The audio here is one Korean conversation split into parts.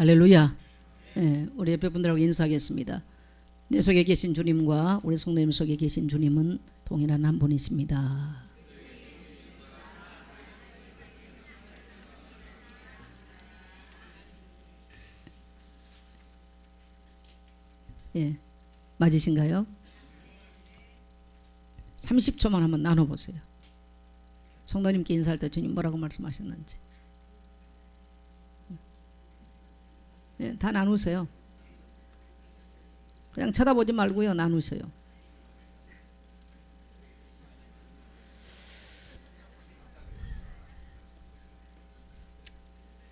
할렐루야. 예, 우리 옆에 분들하고 인사하겠습니다. 내 속에 계신 주님과 우리 성도님 속에 계신 주님은 동일한 한 분이십니다. 예, 맞으신가요? 30초만 한번 나눠보세요. 성도님께 인사할 때 주님 뭐라고 말씀하셨는지. 예, 다 나누세요. 그냥 쳐다보지 말고요, 나누세요.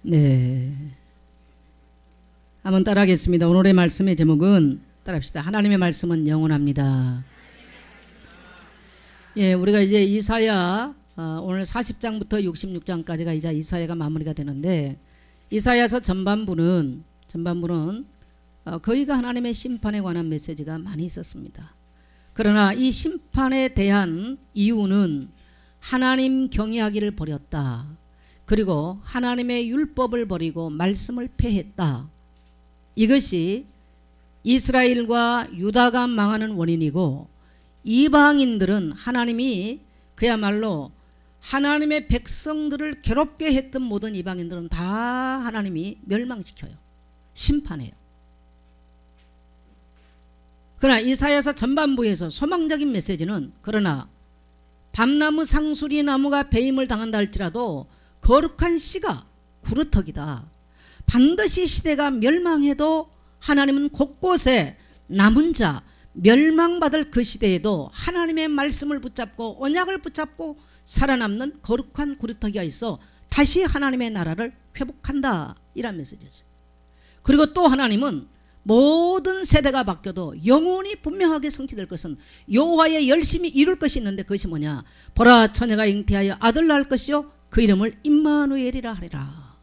네, 한번 따라하겠습니다. 오늘의 말씀의 제목은 따라합시다. 하나님의 말씀은 영원합니다. 예, 우리가 이제 이사야 오늘 40장부터 66장까지가 이제 이사야가 마무리가 되는데, 이사야서 전반부는 거의가 하나님의 심판에 관한 메시지가 많이 있었습니다. 그러나 이 심판에 대한 이유는 하나님 경외하기를 버렸다, 그리고 하나님의 율법을 버리고 말씀을 폐했다, 이것이 이스라엘과 유다가 망하는 원인이고, 이방인들은 하나님이 그야말로 하나님의 백성들을 괴롭게 했던 모든 이방인들은 다 하나님이 멸망시켜요. 심판해요. 그러나 이사야서 전반부에서 소망적인 메시지는, 그러나 밤나무 상수리 나무가 배임을 당한다 할지라도 거룩한 씨가 구루터기다. 반드시 시대가 멸망해도 하나님은 곳곳에 남은 자, 멸망받을 그 시대에도 하나님의 말씀을 붙잡고 언약을 붙잡고 살아남는 거룩한 구루터기가 있어 다시 하나님의 나라를 회복한다, 이란 메시지였어요. 그리고 또 하나님은 모든 세대가 바뀌어도 영원히 분명하게 성취될 것은 여호와의 열심히 이룰 것이 있는데, 그것이 뭐냐? 보라, 처녀가 잉태하여 아들 낳을 것이요 그 이름을 임마누엘이라 하리라.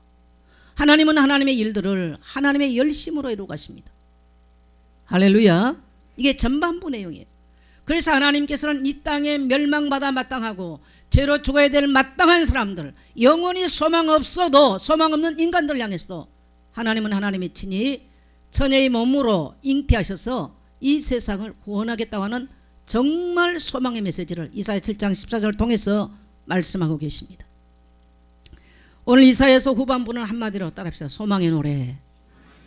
하나님은 하나님의 일들을 하나님의 열심으로 이루어 가십니다. 할렐루야. 이게 전반부 내용이에요. 그래서 하나님께서는 이 땅에 멸망받아 마땅하고 죄로 죽어야 될 마땅한 사람들, 영원히 소망 없어도 소망 없는 인간들 향해서도 하나님은 하나님이 친히 처녀의 몸으로 잉태하셔서 이 세상을 구원하겠다고 하는 정말 소망의 메시지를 이사야 7장 14절을 통해서 말씀하고 계십니다. 오늘 이사야서 후반부는 한마디로 따라합시다. 소망의 노래.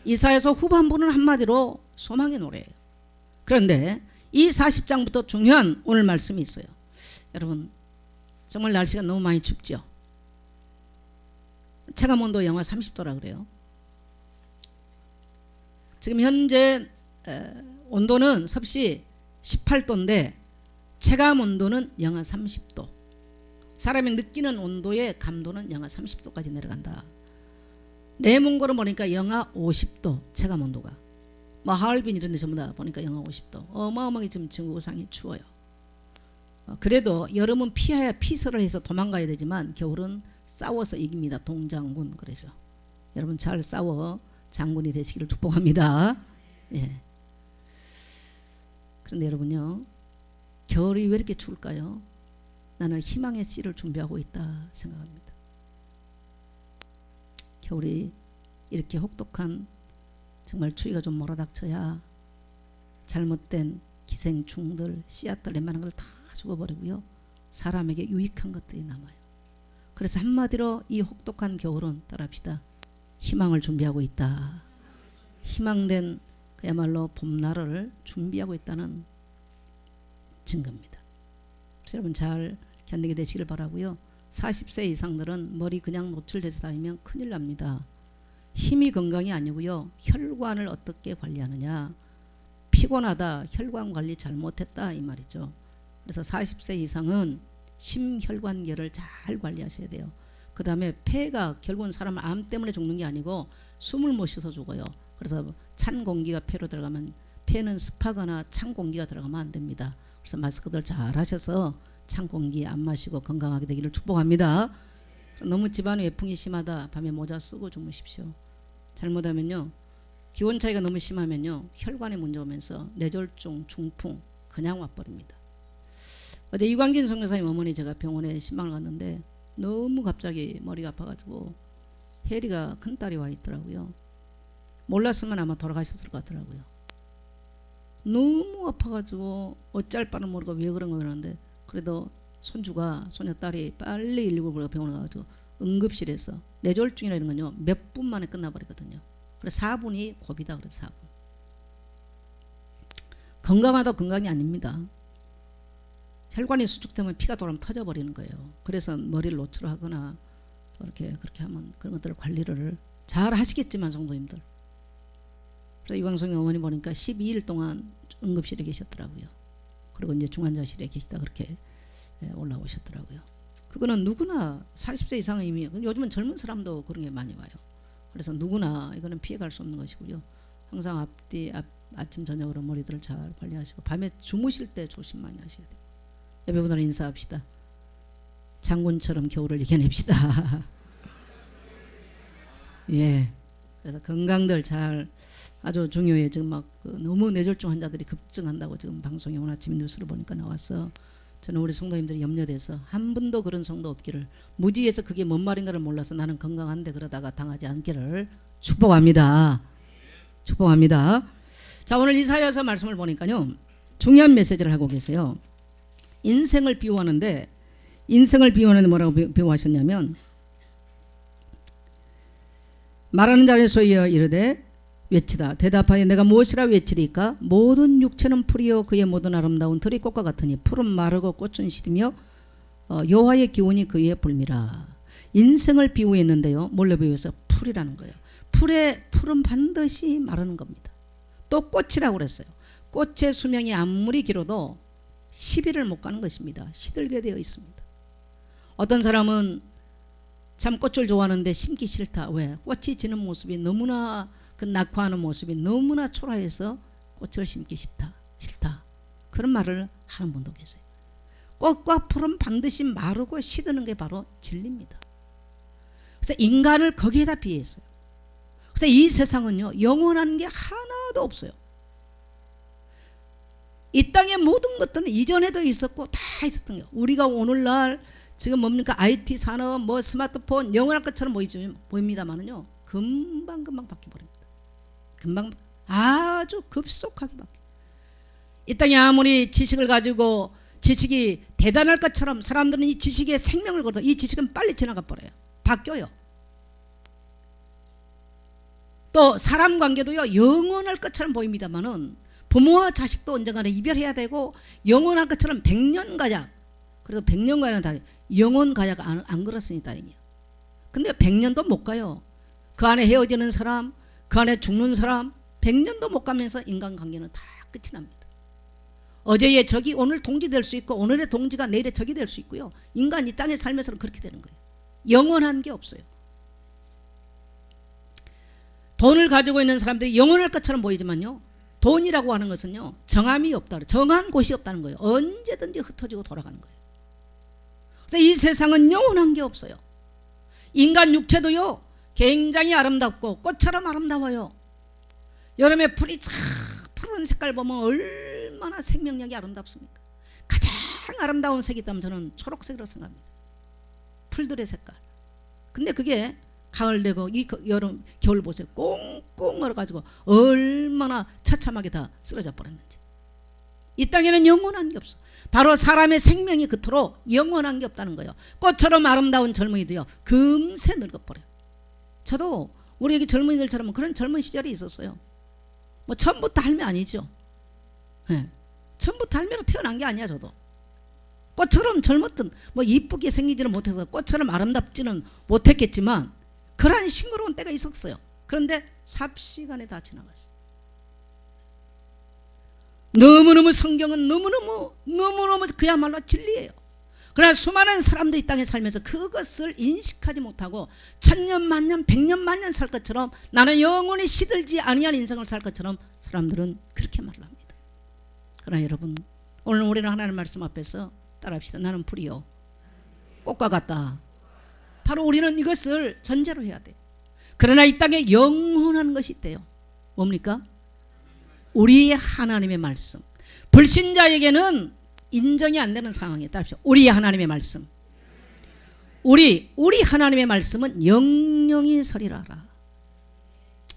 이사야서 후반부는 한마디로 소망의 노래예요. 그런데 이 40장부터 중요한 오늘 말씀이 있어요. 여러분, 정말 날씨가 너무 많이 춥죠. 체감온도 영하 30도라 그래요. 지금 현재 온도는 섭씨 18도인데 체감온도는 영하 30도. 사람이 느끼는 온도의 감도는 영하 30도까지 내려간다. 내문고로 보니까 영하 50도 체감온도가. 뭐 하얼빈 이런 데 전부 다 보니까 영하 50도. 어마어마하게 지금 지구상이 추워요. 그래도 여름은 피해야 피서를 해서 도망가야 되지만 겨울은 싸워서 이깁니다. 동장군. 그래서 여러분 잘 싸워 장군이 되시기를 축복합니다. 예. 그런데 여러분요, 겨울이 왜 이렇게 추울까요? 나는 희망의 씨를 준비하고 있다 생각합니다. 겨울이 이렇게 혹독한 정말 추위가 좀 몰아닥쳐야 잘못된 기생충들, 씨앗들 웬만한 걸 다 죽어버리고요, 사람에게 유익한 것들이 남아요. 그래서 한마디로 이 혹독한 겨울은 따라합시다. 희망을 준비하고 있다. 희망된 그야말로 봄날을 준비하고 있다는 증거입니다. 그래서 여러분 잘 견디게 되시길 바라고요. 40세 이상들은 머리 그냥 노출돼서 다니면 큰일 납니다. 힘이 건강이 아니고요, 혈관을 어떻게 관리하느냐. 피곤하다, 혈관 관리 잘못했다, 이 말이죠. 그래서 40세 이상은 심혈관계를 잘 관리하셔야 돼요. 그 다음에 폐가 결국은 사람은 암 때문에 죽는 게 아니고 숨을 못 쉬어서 죽어요. 그래서 찬 공기가 폐로 들어가면, 폐는 습하거나 찬 공기가 들어가면 안 됩니다. 그래서 마스크들 잘 하셔서 찬 공기 안 마시고 건강하게 되기를 축복합니다. 너무 집안에 외풍이 심하다, 밤에 모자 쓰고 주무십시오. 잘못하면요, 기온 차이가 너무 심하면요, 혈관에 문제 오면서 뇌졸중, 중풍 그냥 와버립니다. 어제 이광진 선교사님 어머니 제가 병원에 신방을 갔는데 너무 갑자기 머리가 아파가지고 혜리가 큰딸이 와 있더라고요. 몰랐으면 아마 돌아가셨을 것 같더라고요. 너무 아파가지고 어쩔 바를 모르고 왜 그런가 그러는데 그래도 손주가 손녀딸이 빨리 119 병원에 가가지고 응급실에서 뇌졸중이라는 건요 몇 분 만에 끝나버리거든요. 그래서 4분이 고비다 그래서 4분. 건강하다 건강이 아닙니다. 혈관이 수축되면 피가 돌아오면 터져버리는 거예요. 그래서 머리를 노출을 하거나 그렇게 하면 그런 것들을 관리를 잘 하시겠지만 성도님들. 그래서 이광성의 어머니 보니까 12일 동안 응급실에 계셨더라고요. 그리고 이제 중환자실에 계시다 그렇게 올라오셨더라고요. 그거는 누구나 40세 이상의 이미 요즘은 젊은 사람도 그런 게 많이 와요. 그래서 누구나 이거는 피해갈 수 없는 것이고요. 항상 아침 저녁으로 머리들을 잘 관리하시고 밤에 주무실 때 조심 많이 하셔야 돼요. 예배분들 인사합시다. 장군처럼 겨울을 이겨냅시다. 예. 그래서 건강들 잘 아주 중요해요. 지금 막 너무 뇌졸중 환자들이 급증한다고 지금 방송에 오늘 아침 뉴스를 보니까 나왔어. 저는 우리 성도님들이 염려돼서 한 분도 그런 성도 없기를, 무지에서 그게 뭔 말인가를 몰라서 나는 건강한데 그러다가 당하지 않기를 축복합니다. 축복합니다. 자, 오늘 이사야서 말씀을 보니까요 중요한 메시지를 하고 계세요. 인생을 비유하는데 뭐라고 비유하셨냐면, 말하는 자를 소이여 이르되 외치다. 대답하여 내가 무엇이라 외치리까? 모든 육체는 풀이요 그의 모든 아름다운 들이 꽃과 같으니 풀은 마르고 꽃은 시리며 여호와의 기운이 그 위에 불미라. 인생을 비유했는데요 뭘로 비유해서? 풀이라는 거예요. 풀은 반드시 마르는 겁니다. 또 꽃이라고 그랬어요. 꽃의 수명이 아무리 길어도 10일을 못 가는 것입니다. 시들게 되어 있습니다. 어떤 사람은 참 꽃을 좋아하는데 심기 싫다. 왜? 꽃이 지는 모습이 너무나, 그 낙화하는 모습이 너무나 초라해서 꽃을 심기 싫다. 그런 말을 하는 분도 계세요. 꽃과 풀은 반드시 마르고 시드는 게 바로 진리입니다. 그래서 인간을 거기에다 비유했어요. 그래서 이 세상은요 영원한 게 하나도 없어요. 이 땅의 모든 것들은 이전에도 있었고 다 있었던 거예요. 우리가 오늘날 지금 뭡니까? IT 산업, 뭐 스마트폰 영원할 것처럼 보입니다만은요 금방 바뀌어버립니다. 금방 아주 급속하게 바뀌어요. 이 땅에 아무리 지식을 가지고 지식이 대단할 것처럼 사람들은 이 지식에 생명을 걸어도 이 지식은 빨리 지나가 버려요. 바뀌어요. 또 사람 관계도요 영원할 것처럼 보입니다만은 부모와 자식도 언젠가는 이별해야 되고 영원할 것처럼 100년 가약, 그래도 100년 가약은 다 영원 가약 안 그렇으니 다행이에요. 근데 100년도 못 가요. 그 안에 헤어지는 사람, 그 안에 죽는 사람 100년도 못 가면서 인간관계는 다 끝이 납니다. 어제의 적이 오늘 동지 될 수 있고 오늘의 동지가 내일의 적이 될 수 있고요. 인간 이 땅에 살면서는 그렇게 되는 거예요. 영원한 게 없어요. 돈을 가지고 있는 사람들이 영원할 것처럼 보이지만요 돈이라고 하는 것은요 정함이 없다, 정한 곳이 없다는 거예요. 언제든지 흩어지고 돌아가는 거예요. 그래서 이 세상은 영원한 게 없어요. 인간 육체도요 굉장히 아름답고 꽃처럼 아름다워요. 여름에 풀이 쫙 푸른 색깔 보면 얼마나 생명력이 아름답습니까? 가장 아름다운 색이 있다면 저는 초록색이라고 생각합니다. 풀들의 색깔. 근데 그게 가을 되고 이 여름 겨울 보세요. 꽁꽁 얼어가지고 얼마나 처참하게 다 쓰러져 버렸는지. 이 땅에는 영원한 게 없어. 바로 사람의 생명이 그토록 영원한 게 없다는 거예요. 꽃처럼 아름다운 젊은이도요 금세 늙어버려요. 저도 우리 여기 젊은이들처럼 그런 젊은 시절이 있었어요. 뭐 처음부터 할매 아니죠. 네. 처음부터 할매로 태어난 게 아니야. 저도 꽃처럼 젊었던, 뭐 이쁘게 생기지는 못해서 꽃처럼 아름답지는 못했겠지만 그러한 싱그러운 때가 있었어요. 그런데 삽시간에 다 지나갔어요. 너무너무 성경은 너무너무 그야말로 진리예요. 그러나 수많은 사람들이 이 땅에 살면서 그것을 인식하지 못하고 천년 만년 백년 만년 살 것처럼, 나는 영원히 시들지 아니한 인생을 살 것처럼 사람들은 그렇게 말을 합니다. 그러나 여러분, 오늘 우리는 하나님 말씀 앞에서 따라합시다. 나는 풀이요 꽃과 같다. 바로 우리는 이것을 전제로 해야 돼요. 그러나 이 땅에 영원한 것이 있대요. 뭡니까? 우리의 하나님의 말씀. 불신자에게는 인정이 안 되는 상황에 따릅시다. 우리의 하나님의 말씀. 우리 하나님의 말씀은 영영이 서리라라.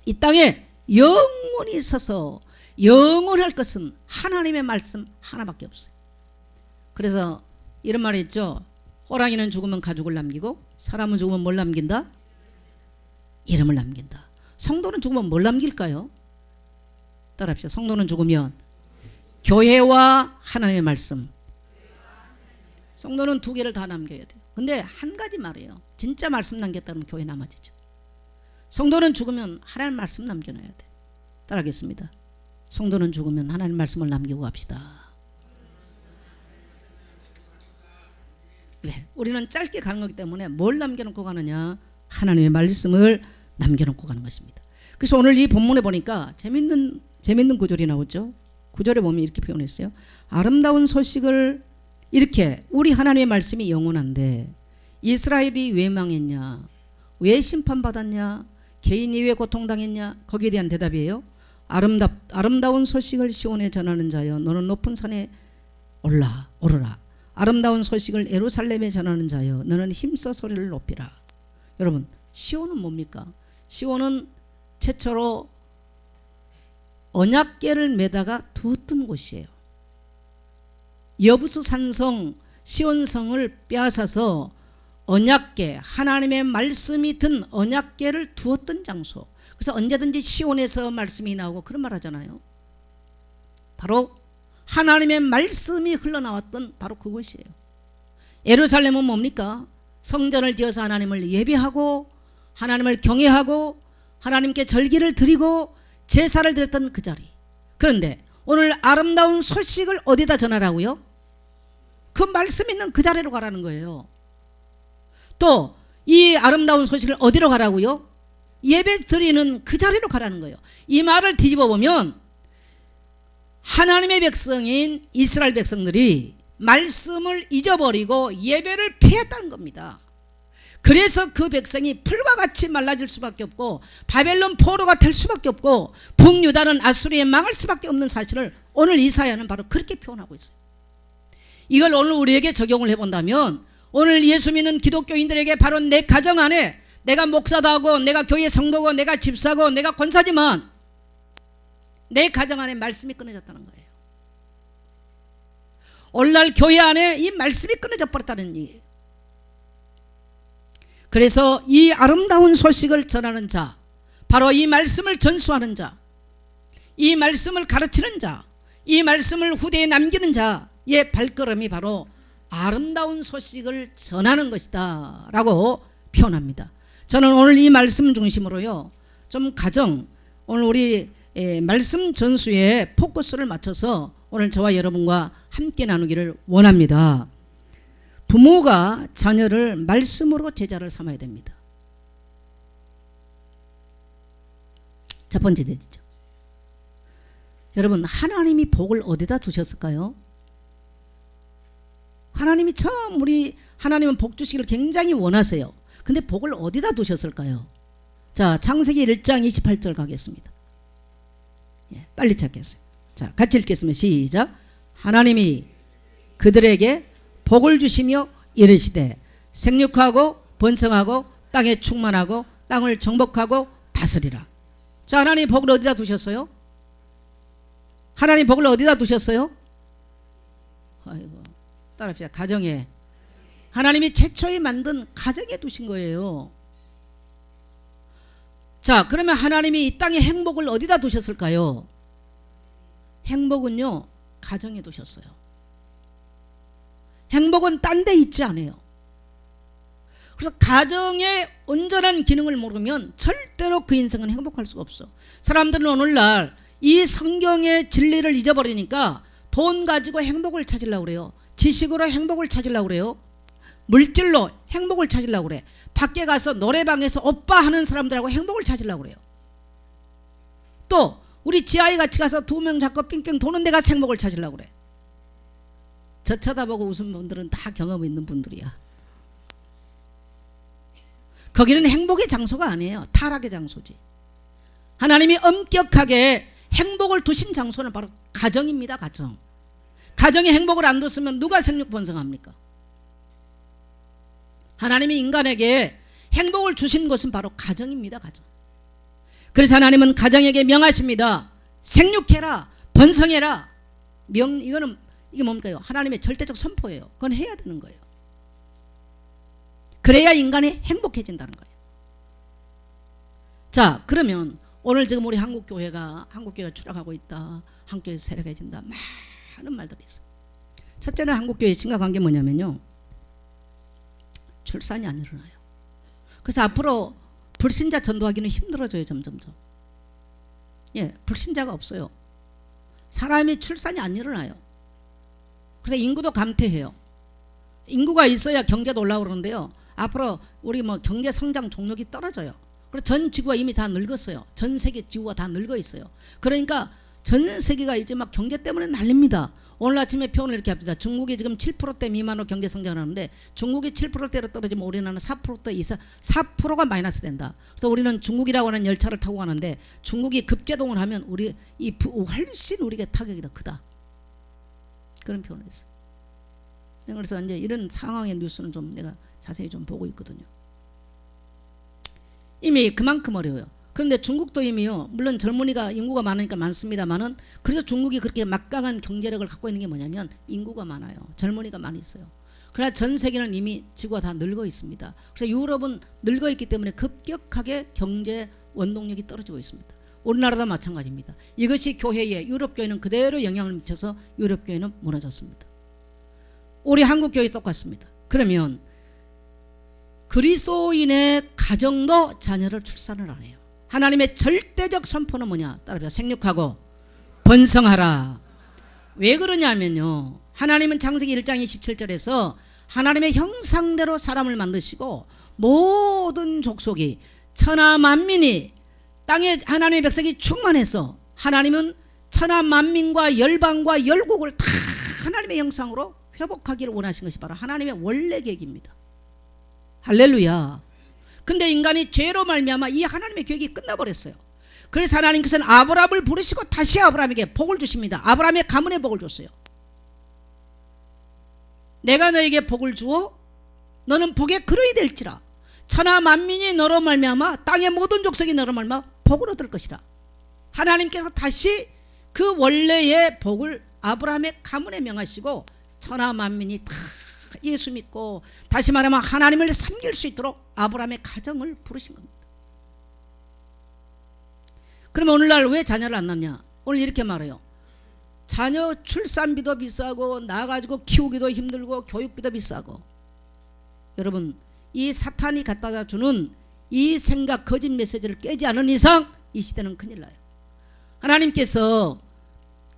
이 땅에 영원히 서서 영원할 것은 하나님의 말씀 하나밖에 없어요. 그래서 이런 말이 있죠. 호랑이는 죽으면 가죽을 남기고 사람은 죽으면 뭘 남긴다? 이름을 남긴다. 성도는 죽으면 뭘 남길까요? 따라합시다. 성도는 죽으면 교회와 하나님의 말씀. 성도는 두 개를 다 남겨야 돼요. 근데 한 가지 말이에요. 진짜 말씀 남겼다면 교회 남아지죠. 성도는 죽으면 하나님 말씀 남겨놔야 돼. 따라하겠습니다. 성도는 죽으면 하나님 말씀을 남기고 갑시다. 왜? 우리는 짧게 가는 거기 때문에 뭘 남겨놓고 가느냐? 하나님의 말씀을 남겨놓고 가는 것입니다. 그래서 오늘 이 본문에 보니까 재밌는 구절이 나오죠. 구절에 보면 이렇게 표현했어요. 아름다운 소식을 이렇게 우리 하나님의 말씀이 영원한데 이스라엘이 왜 망했냐? 왜 심판받았냐? 개인이 왜 고통당했냐? 거기에 대한 대답이에요. 아름다운 소식을 시온에 전하는 자여 너는 높은 산에 오르라. 아름다운 소식을 예루살렘에 전하는 자여 너는 힘써 소리를 높이라. 여러분, 시온은 뭡니까? 시온은 최초로 언약궤를 매다가 두었던 곳이에요. 여부수 산성 시온성을 빼앗아서 언약궤, 하나님의 말씀이 든 언약궤를 두었던 장소. 그래서 언제든지 시온에서 말씀이 나오고 그런 말 하잖아요. 바로 하나님의 말씀이 흘러나왔던 바로 그곳이에요. 예루살렘은 뭡니까? 성전을 지어서 하나님을 예배하고 하나님을 경외하고 하나님께 절기를 드리고 제사를 드렸던 그 자리. 그런데 오늘 아름다운 소식을 어디다 전하라고요? 그 말씀 있는 그 자리로 가라는 거예요. 또 이 아름다운 소식을 어디로 가라고요? 예배 드리는 그 자리로 가라는 거예요. 이 말을 뒤집어 보면 하나님의 백성인 이스라엘 백성들이 말씀을 잊어버리고 예배를 피했다는 겁니다. 그래서 그 백성이 풀과 같이 말라질 수밖에 없고 바벨론 포로가 될 수밖에 없고 북유다는 아수리에 망할 수밖에 없는 사실을 오늘 이사야는 바로 그렇게 표현하고 있어요. 이걸 오늘 우리에게 적용을 해본다면 오늘 예수 믿는 기독교인들에게 바로 내 가정 안에 내가 목사도 하고 내가 교회 성도고 내가 집사고 내가 권사지만 내 가정 안에 말씀이 끊어졌다는 거예요. 오늘날 교회 안에 이 말씀이 끊어져 버렸다는 얘기예요. 그래서 이 아름다운 소식을 전하는 자, 바로 이 말씀을 전수하는 자, 이 말씀을 가르치는 자, 이 말씀을 후대에 남기는 자의 발걸음이 바로 아름다운 소식을 전하는 것이다 라고 표현합니다. 저는 오늘 이 말씀 중심으로요 좀 오늘 우리 말씀 전수에 포커스를 맞춰서 오늘 저와 여러분과 함께 나누기를 원합니다. 부모가 자녀를 말씀으로 제자를 삼아야 됩니다. 첫 번째 대지죠. 여러분, 하나님이 복을 어디다 두셨을까요? 하나님이 처음 하나님은 복 주시기를 굉장히 원하세요. 근데 복을 어디다 두셨을까요? 자, 창세기 1장 28절 가겠습니다. 빨리 찾겠어요. 자, 같이 읽겠습니다. 시작. 하나님이 그들에게 복을 주시며 이르시되 생육하고 번성하고 땅에 충만하고 땅을 정복하고 다스리라. 자, 하나님 복을 어디다 두셨어요? 하나님 복을 어디다 두셨어요? 아이고, 따라합시다. 가정에. 하나님이 최초에 만든 가정에 두신 거예요. 자, 그러면 하나님이 이 땅에 행복을 어디다 두셨을까요? 행복은요, 가정에 두셨어요. 행복은 딴 데 있지 않아요. 그래서 가정의 온전한 기능을 모르면 절대로 그 인생은 행복할 수가 없어. 사람들은 오늘날 이 성경의 진리를 잊어버리니까 돈 가지고 행복을 찾으려고 그래요. 지식으로 행복을 찾으려고 그래요. 물질로 행복을 찾으려고 그래. 밖에 가서 노래방에서 오빠 하는 사람들하고 행복을 찾으려고 그래요. 또 우리 지하에 같이 가서 2명 잡고 삥삥 도는 데 가서 행복을 찾으려고 그래. 저 쳐다보고 웃은 분들은 다 경험 있는 분들이야. 거기는 행복의 장소가 아니에요. 타락의 장소지. 하나님이 엄격하게 행복을 두신 장소는 바로 가정입니다. 가정. 가정에 행복을 안 뒀으면 누가 생육 번성합니까? 하나님이 인간에게 행복을 주신 것은 바로 가정입니다. 가정. 그래서 하나님은 가정에게 명하십니다. 생육해라, 번성해라. 이게 뭡니까요? 하나님의 절대적 선포예요. 그건 해야 되는 거예요. 그래야 인간이 행복해진다는 거예요. 자, 그러면 오늘 지금 우리 한국교회가 추락하고 있다, 한국교회 세력해진다, 많은 말들이 있어요. 첫째는 한국교회의 심각한 게 뭐냐면요, 출산이 안 일어나요. 그래서 앞으로 불신자 전도하기는 힘들어져요. 점점점. 예, 불신자가 없어요. 사람이 출산이 안 일어나요. 그래서 인구도 감퇴해요. 인구가 있어야 경제도 올라오는데요, 앞으로 우리 경제 성장 동력이 떨어져요. 그리고 전 지구가 이미 다 늙었어요. 전 세계 지구가 다 늙어 있어요. 그러니까 전 세계가 이제 막 경제 때문에 난립니다. 오늘 아침에 표현을 이렇게 합니다. 중국이 지금 7%대 미만으로 경제 성장을 하는데, 중국이 7%대로 떨어지면 우리나라는 4% 이상, 4%가 마이너스 된다. 그래서 우리는 중국이라고 하는 열차를 타고 가는데, 중국이 급제동을 하면 훨씬 우리가 타격이 더 크다. 그런 표현을 했어요. 그래서 이제 이런 상황의 뉴스는 좀 내가 자세히 좀 보고 있거든요. 이미 그만큼 어려워요. 그런데 중국도 이미요, 물론 젊은이가 인구가 많으니까 많습니다만은, 그래서 중국이 그렇게 막강한 경제력을 갖고 있는 게 뭐냐면 인구가 많아요. 젊은이가 많이 있어요. 그러나 전 세계는 이미 지구가 다 늙어 있습니다. 그래서 유럽은 늙어 있기 때문에 급격하게 경제 원동력이 떨어지고 있습니다. 우리나라도 마찬가지입니다. 이것이 교회에, 유럽 교회는 그대로 영향을 미쳐서 유럽 교회는 무너졌습니다. 우리 한국 교회 똑같습니다. 그러면 그리스도인의 가정도 자녀를 출산을 안 해요. 하나님의 절대적 선포는 뭐냐? 따라서 생육하고 번성하라. 왜 그러냐면요, 하나님은 창세기 1장 27절에서 하나님의 형상대로 사람을 만드시고 모든 족속이 천하 만민이 땅에 하나님의 백성이 충만해서, 하나님은 천하 만민과 열방과 열국을 다 하나님의 형상으로 회복하기를 원하신 것이 바로 하나님의 원래 계획입니다. 할렐루야. 근데 인간이 죄로 말미암아 이 하나님의 계획이 끝나버렸어요. 그래서 하나님께서는 아브라함을 부르시고 다시 아브라함에게 복을 주십니다. 아브라함의 가문에 복을 줬어요. 내가 너에게 복을 주어 너는 복의 그릇이 될지라. 천하 만민이 너로 말미암아 땅의 모든 족속이 너로 말미암아 복을 얻을 것이라. 하나님께서 다시 그 원래의 복을 아브라함의 가문에 명하시고 천하 만민이 다 예수 믿고, 다시 말하면 하나님을 섬길 수 있도록 아브라함의 가정을 부르신 겁니다. 그러면 오늘날 왜 자녀를 안 낳냐? 오늘 이렇게 말해요. 자녀 출산비도 비싸고 나가지고 키우기도 힘들고 교육비도 비싸고. 여러분, 이 사탄이 갖다가 주는 이 생각, 거짓 메시지를 깨지 않은 이상 이 시대는 큰일 나요. 하나님께서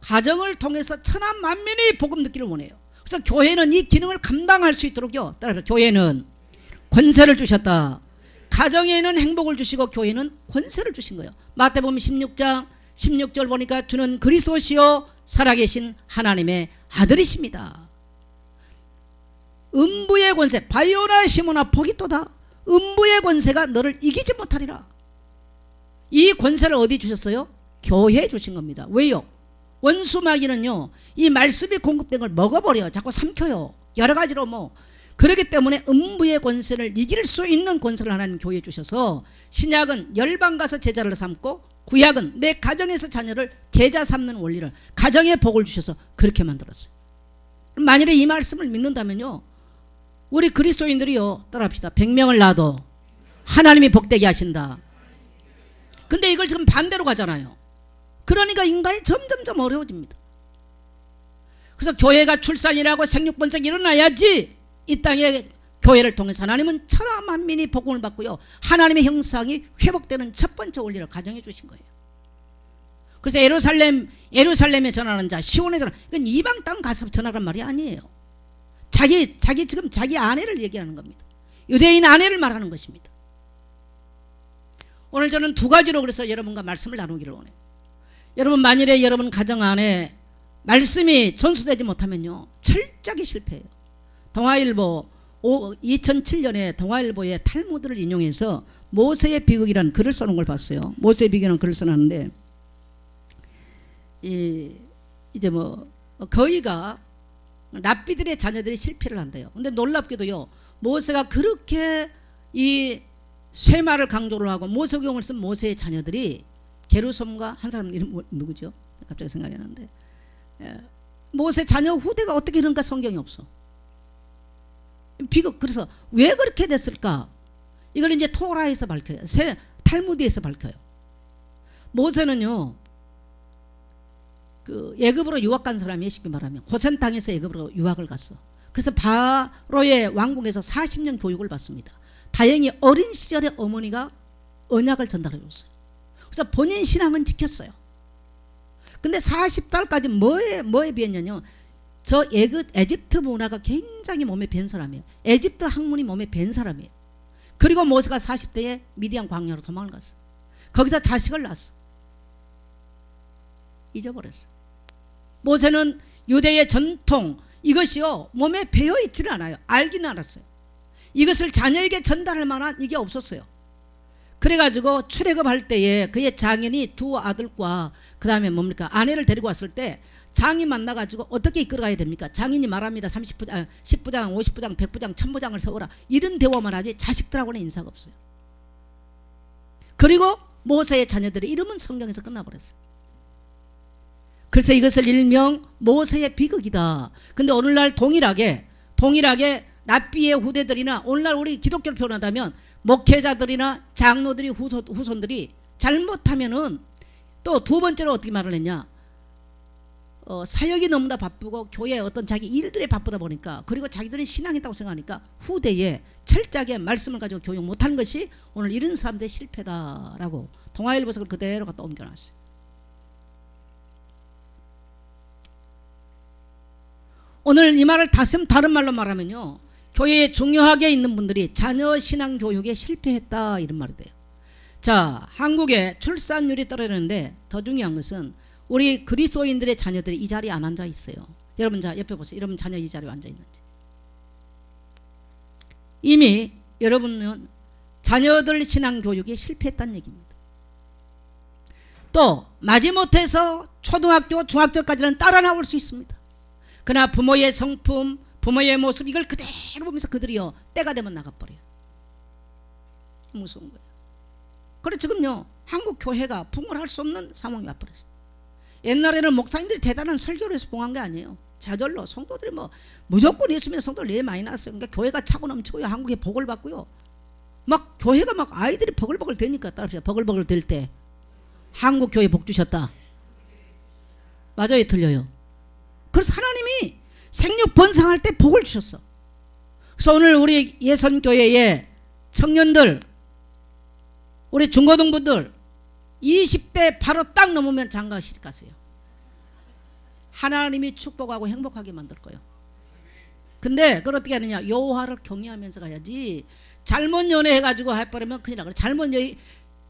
가정을 통해서 천하 만민이 복음 듣기를 원해요. 그래서 교회는 이 기능을 감당할 수 있도록요, 따라서 교회는 권세를 주셨다. 가정에는 행복을 주시고 교회는 권세를 주신 거예요. 마태복음 16장 16절 보니까 주는 그리스도시요 살아계신 하나님의 아들이십니다. 음부의 권세, 바요나 시모나 포기토다. 음부의 권세가 너를 이기지 못하리라. 이 권세를 어디 주셨어요? 교회에 주신 겁니다. 왜요? 원수 마귀는요, 이 말씀이 공급된 걸 먹어버려요. 자꾸 삼켜요. 여러 가지로 그렇기 때문에 음부의 권세를 이길 수 있는 권세를 하나님 교회에 주셔서, 신약은 열방 가서 제자를 삼고, 구약은 내 가정에서 자녀를 제자 삼는 원리를, 가정에 복을 주셔서 그렇게 만들었어요. 만일에 이 말씀을 믿는다면요, 우리 그리스도인들이요, 따라합시다. 100명을 낳아도 하나님이 복되게 하신다. 근데 이걸 지금 반대로 가잖아요. 그러니까 인간이 점점점 어려워집니다. 그래서 교회가 출산이라고 생육번성이 일어나야지 이 땅에 교회를 통해서 하나님은 천하 만민이 복음을 받고요, 하나님의 형상이 회복되는 첫 번째 원리를 가정해 주신 거예요. 그래서 예루살렘에 전하는 자, 시온에 전하는, 이건 이방 땅 가서 전하란 말이 아니에요. 지금 자기 아내를 얘기하는 겁니다. 유대인 아내를 말하는 것입니다. 오늘 저는 두 가지로 그래서 여러분과 말씀을 나누기를 원해요. 여러분, 만일에 여러분 가정 안에 말씀이 전수되지 못하면요, 철저하게 실패해요. 동아일보 2007년에 동아일보의 탈무드를 인용해서 모세의 비극이라는 글을 써놓은 걸 봤어요. 모세의 비극이라는 글을 써놨는데, 이제 거의가 랍비들의 자녀들이 실패를 한대요. 근데 놀랍게도요, 모세가 그렇게 이 쇠마를 강조를 하고 모세경을 쓴 모세의 자녀들이 게르솜과 한 사람 이름 누구죠? 갑자기 생각이 나는데, 모세 자녀 후대가 어떻게 이런가 성경이 없어. 그래서 왜 그렇게 됐을까? 이걸 이제 토라에서 밝혀요. 탈무드에서 밝혀요. 모세는요, 그 예굽으로 유학 간 사람이 쉽게 말하면 고센 땅에서 예굽으로 유학을 갔어. 그래서 바로의 왕궁에서 40년 교육을 받습니다. 다행히 어린 시절에 어머니가 언약을 전달해 줬어요. 그래서 본인 신앙은 지켰어요. 근데 40달까지 뭐에 비했냐면, 저 에집트 문화가 굉장히 몸에 밴 사람이에요. 에집트 학문이 몸에 밴 사람이에요. 그리고 모세가 40대에 미디안 광야로 도망을 갔어. 거기서 자식을 낳았어. 잊어버렸어. 모세는 유대의 전통, 이것이요 몸에 배어있지는 않아요. 알기는 알았어요. 이것을 자녀에게 전달할 만한 이게 없었어요. 그래가지고 출애굽할 때에 그의 장인이 두 아들과 그 다음에 뭡니까 아내를 데리고 왔을 때 장이 만나가지고 어떻게 이끌어가야 됩니까? 장인이 말합니다. 10부장, 50부장, 100부장, 1000부장을 세워라. 이런 대화만 하지 자식들하고는 인사가 없어요. 그리고 모세의 자녀들의 이름은 성경에서 끝나버렸어요. 그래서 이것을 일명 모세의 비극이다. 근데 오늘날 동일하게 랍비의 후대들이나 오늘날 우리 기독교를 표현한다면 목회자들이나 장로들이 후손들이 잘못하면은 또 두 번째로 어떻게 말을 했냐, 사역이 너무나 바쁘고 교회에 어떤 자기 일들에 바쁘다 보니까, 그리고 자기들은 신앙이 있다고 생각하니까 후대에 철저하게 말씀을 가지고 교육 못하는 것이 오늘 이런 사람들의 실패다라고 동아일보에서 그대로 갖다 옮겨놨어요. 오늘 이 말을 다른 말로 말하면요, 교회에 중요하게 있는 분들이 자녀 신앙 교육에 실패했다 이런 말이 돼요. 자, 한국의 출산율이 떨어지는데 더 중요한 것은 우리 그리스도인들의 자녀들이 이 자리에 안 앉아 있어요. 여러분 자 옆에 보세요. 여러분 자녀 이 자리에 앉아 있는지. 이미 여러분은 자녀들 신앙 교육에 실패했다는 얘기입니다. 또 마지못해서 초등학교, 중학교까지는 따라 나올 수 있습니다. 그러나 부모의 성품, 부모의 모습 이걸 그대로 보면서 그들이요 때가 되면 나가버려요. 무서운 거예요. 그래 지금요 한국 교회가 부흥을 할 수 없는 상황이 와버렸어요. 옛날에는 목사님들이 대단한 설교를 해서 봉한 게 아니에요. 저절로 성도들이 뭐 무조건 예수님의 성도를 내 많이 낳았어요. 그러니까 교회가 차고 넘치고요. 한국에 복을 받고요. 막 교회가 막 아이들이 버글버글 되니까 따라합시다. 버글버글 될 때 한국 교회 복 주셨다. 맞아요, 틀려요? 그래서 하나님이 생육 번성할 때 복을 주셨어. 그래서 오늘 우리 예선교회의 청년들, 우리 중고등부들 20대 바로 딱 넘으면 장가 시집 가세요. 하나님이 축복하고 행복하게 만들 거예요. 근데 그걸 어떻게 하느냐, 여호와를 경외하면서 가야지. 잘못 연애해가지고 해버리면 큰일 나거든요.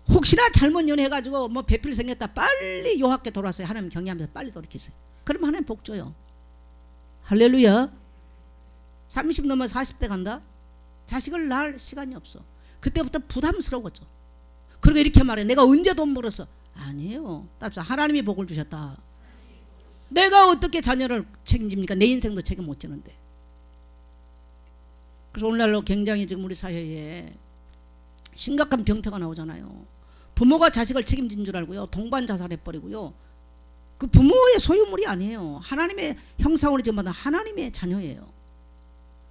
혹시나 잘못 연애해가지고 뭐 배필 생겼다 빨리 여호와께 돌아서요. 하나님 경외하면서 빨리 돌이키세요. 그러면 하나님 복 줘요. 할렐루야. 30 넘어 40대 간다? 자식을 낳을 시간이 없어. 그때부터 부담스러워져. 그리고 이렇게 말해. 내가 언제 돈 벌었어? 아니에요. 따라서 하나님이 복을 주셨다. 내가 어떻게 자녀를 책임집니까? 내 인생도 책임 못 지는데. 그래서 오늘날로 굉장히 지금 우리 사회에 심각한 병폐가 나오잖아요. 부모가 자식을 책임진 줄 알고요. 동반 자살해버리고요. 그 부모의 소유물이 아니에요. 하나님의 형상으로 지금 받은 하나님의 자녀예요.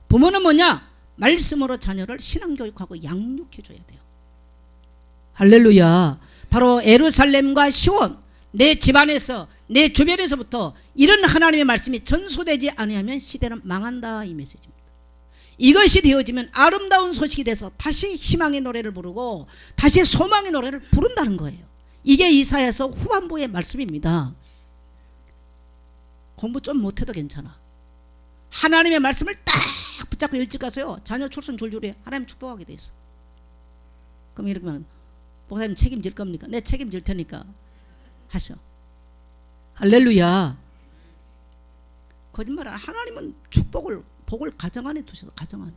부모는 뭐냐? 말씀으로 자녀를 신앙교육하고 양육해줘야 돼요. 할렐루야. 바로 예루살렘과 시온, 내 집안에서 내 주변에서부터 이런 하나님의 말씀이 전수되지 아니하면 시대는 망한다, 이 메시지입니다. 이것이 되어지면 아름다운 소식이 돼서 다시 희망의 노래를 부르고 다시 소망의 노래를 부른다는 거예요. 이게 이사야서 후반부의 말씀입니다. 공부 좀 못해도 괜찮아. 하나님의 말씀을 딱 붙잡고 일찍 가서요 자녀 출산 줄줄이 하나님 축복하게 돼 있어. 그럼 이렇게 말하면 목사님 책임질 겁니까? 네, 책임질 테니까 하셔. 할렐루야. 거짓말 안 해. 하나님은 복을 가정 안에 두셔서 가정 안에.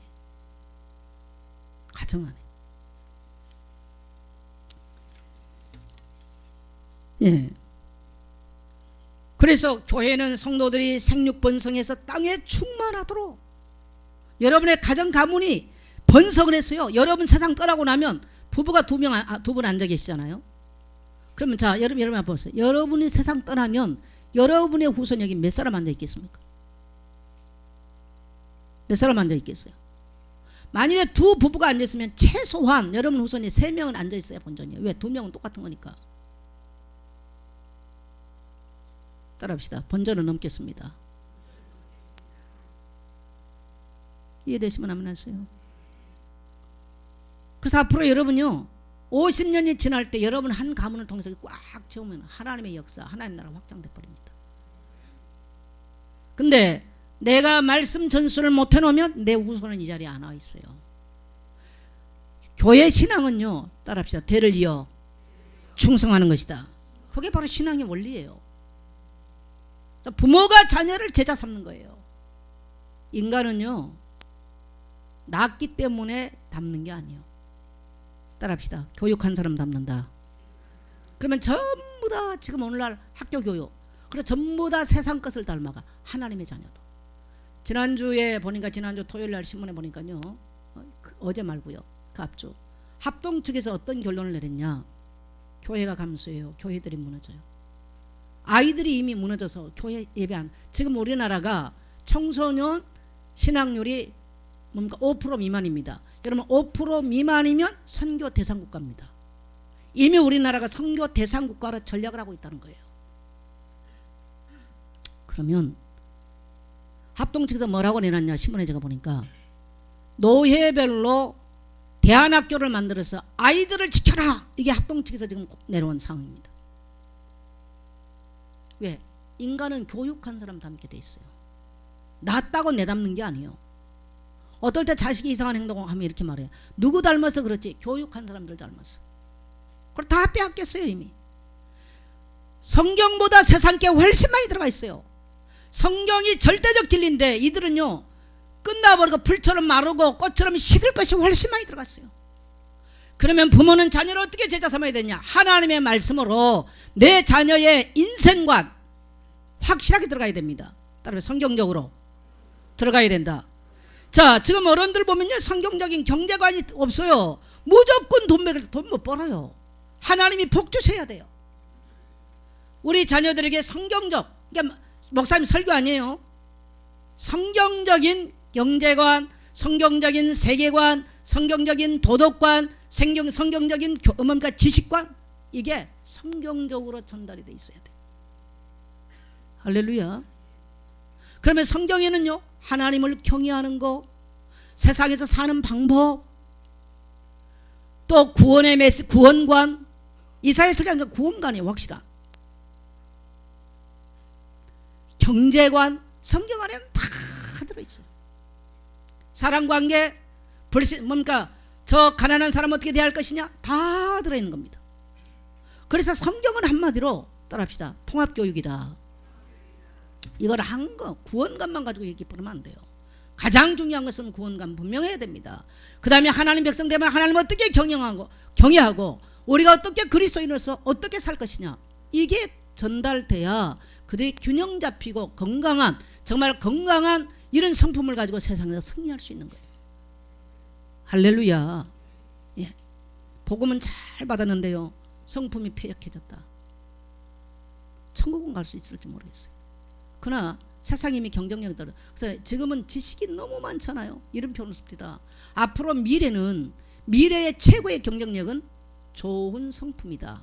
예. 그래서 교회는 성도들이 생육번성해서 땅에 충만하도록, 여러분의 가정 가문이 번성을 했어요. 여러분 세상 떠나고 나면 부부가 두 분 앉아 계시잖아요. 그러면 자, 여러분 한번 보세요. 여러분이 세상 떠나면 여러분의 후손 여기 몇 사람 앉아 있겠습니까? 몇 사람 앉아 있겠어요? 만일에 두 부부가 앉아 있으면 최소한 여러분 후손이 3명은 앉아 있어야 본전이에요. 왜? 2명은 똑같은 거니까. 따라합시다. 본전은 넘겠습니다. 이해되시면 한번 하세요. 그래서 앞으로 여러분요 50년이 지날 때 여러분 한 가문을 통해서 꽉 채우면 하나님의 역사, 하나님 나라가 확장돼 버립니다. 근데 내가 말씀 전수를 못 해놓으면 내 후손은 이 자리에 안 와 있어요. 교회 신앙은요, 따라합시다. 대를 이어 충성하는 것이다. 그게 바로 신앙의 원리예요. 부모가 자녀를 제자 삼는 거예요. 인간은요 낳기 때문에 닮는 게 아니에요. 따라합시다. 교육한 사람 닮는다. 그러면 전부 다 지금 오늘날 학교 교육, 그리고 전부 다 세상 것을 닮아가. 하나님의 자녀도. 지난주에 보니까, 지난주 토요일날 신문에 보니까요, 어제 말고요, 그 앞주 합동 측에서 어떤 결론을 내렸냐. 교회가 감수해요. 교회들이 무너져요. 아이들이 이미 무너져서 교회 예배 지금 우리나라가 청소년 신학률이 뭡니까? 5% 미만입니다. 여러분 5% 미만이면 선교 대상 국가입니다. 이미 우리나라가 선교 대상 국가로 전략을 하고 있다는 거예요. 그러면 합동 측에서 뭐라고 내놨냐, 신문에 제가 보니까 노예별로 대안학교를 만들어서 아이들을 지켜라, 이게 합동 측에서 지금 내려온 상황입니다. 왜? 인간은 교육한 사람 닮게 돼 있어요. 낫다고 내닮는 게 아니에요. 어떨 때 자식이 이상한 행동을 하면 이렇게 말해요. 누구 닮아서 그렇지? 교육한 사람들 닮았어. 그걸 다 빼앗겼어요. 이미. 성경보다 세상께 훨씬 많이 들어가 있어요. 성경이 절대적 진리인데 이들은요 끝나버리고 풀처럼 마르고 꽃처럼 시들 것이 훨씬 많이 들어갔어요. 그러면 부모는 자녀를 어떻게 제자 삼아야 되냐? 하나님의 말씀으로 내 자녀의 인생관 확실하게 들어가야 됩니다. 따라서 성경적으로 들어가야 된다. 자, 지금 어른들 보면요 성경적인 경제관이 없어요. 무조건 돈 못 벌어요. 하나님이 복 주셔야 돼요. 우리 자녀들에게 성경적, 그러니까 목사님 설교 아니에요. 성경적인 경제관, 성경적인 세계관, 성경적인 도덕관, 성경적인 뭡니까 지식관, 이게 성경적으로 전달이 돼 있어야 돼. 할렐루야. 그러면 성경에는요 하나님을 경외하는 거, 세상에서 사는 방법, 또 구원의 구원관, 이사야 설교하는 구원관이에요. 확실한 경제관, 성경 안에는 다 들어있어요. 사랑관계, 뭡니까 저 가난한 사람 어떻게 대할 것이냐, 다 들어있는 겁니다. 그래서 성경은 한마디로 따라합시다. 통합교육이다. 이걸 한 거, 구원관만 가지고 얘기 부르면 안 돼요. 가장 중요한 것은 구원관 분명해야 됩니다. 그 다음에 하나님 백성 되면 하나님 어떻게 경외하고 우리가 어떻게 그리스도인으로서 어떻게 살 것이냐, 이게 전달돼야 그들이 균형 잡히고 건강한, 정말 건강한 이런 성품을 가지고 세상에서 승리할 수 있는 거예요. 할렐루야. 예. 복음은 잘 받았는데요 성품이 폐역해졌다. 천국은 갈 수 있을지 모르겠어요. 그러나 세상이 이미 경쟁력이 떨어져. 그래서 지금은 지식이 너무 많잖아요. 이런 표현을 씁니다. 앞으로 미래의 최고의 경쟁력은 좋은 성품이다.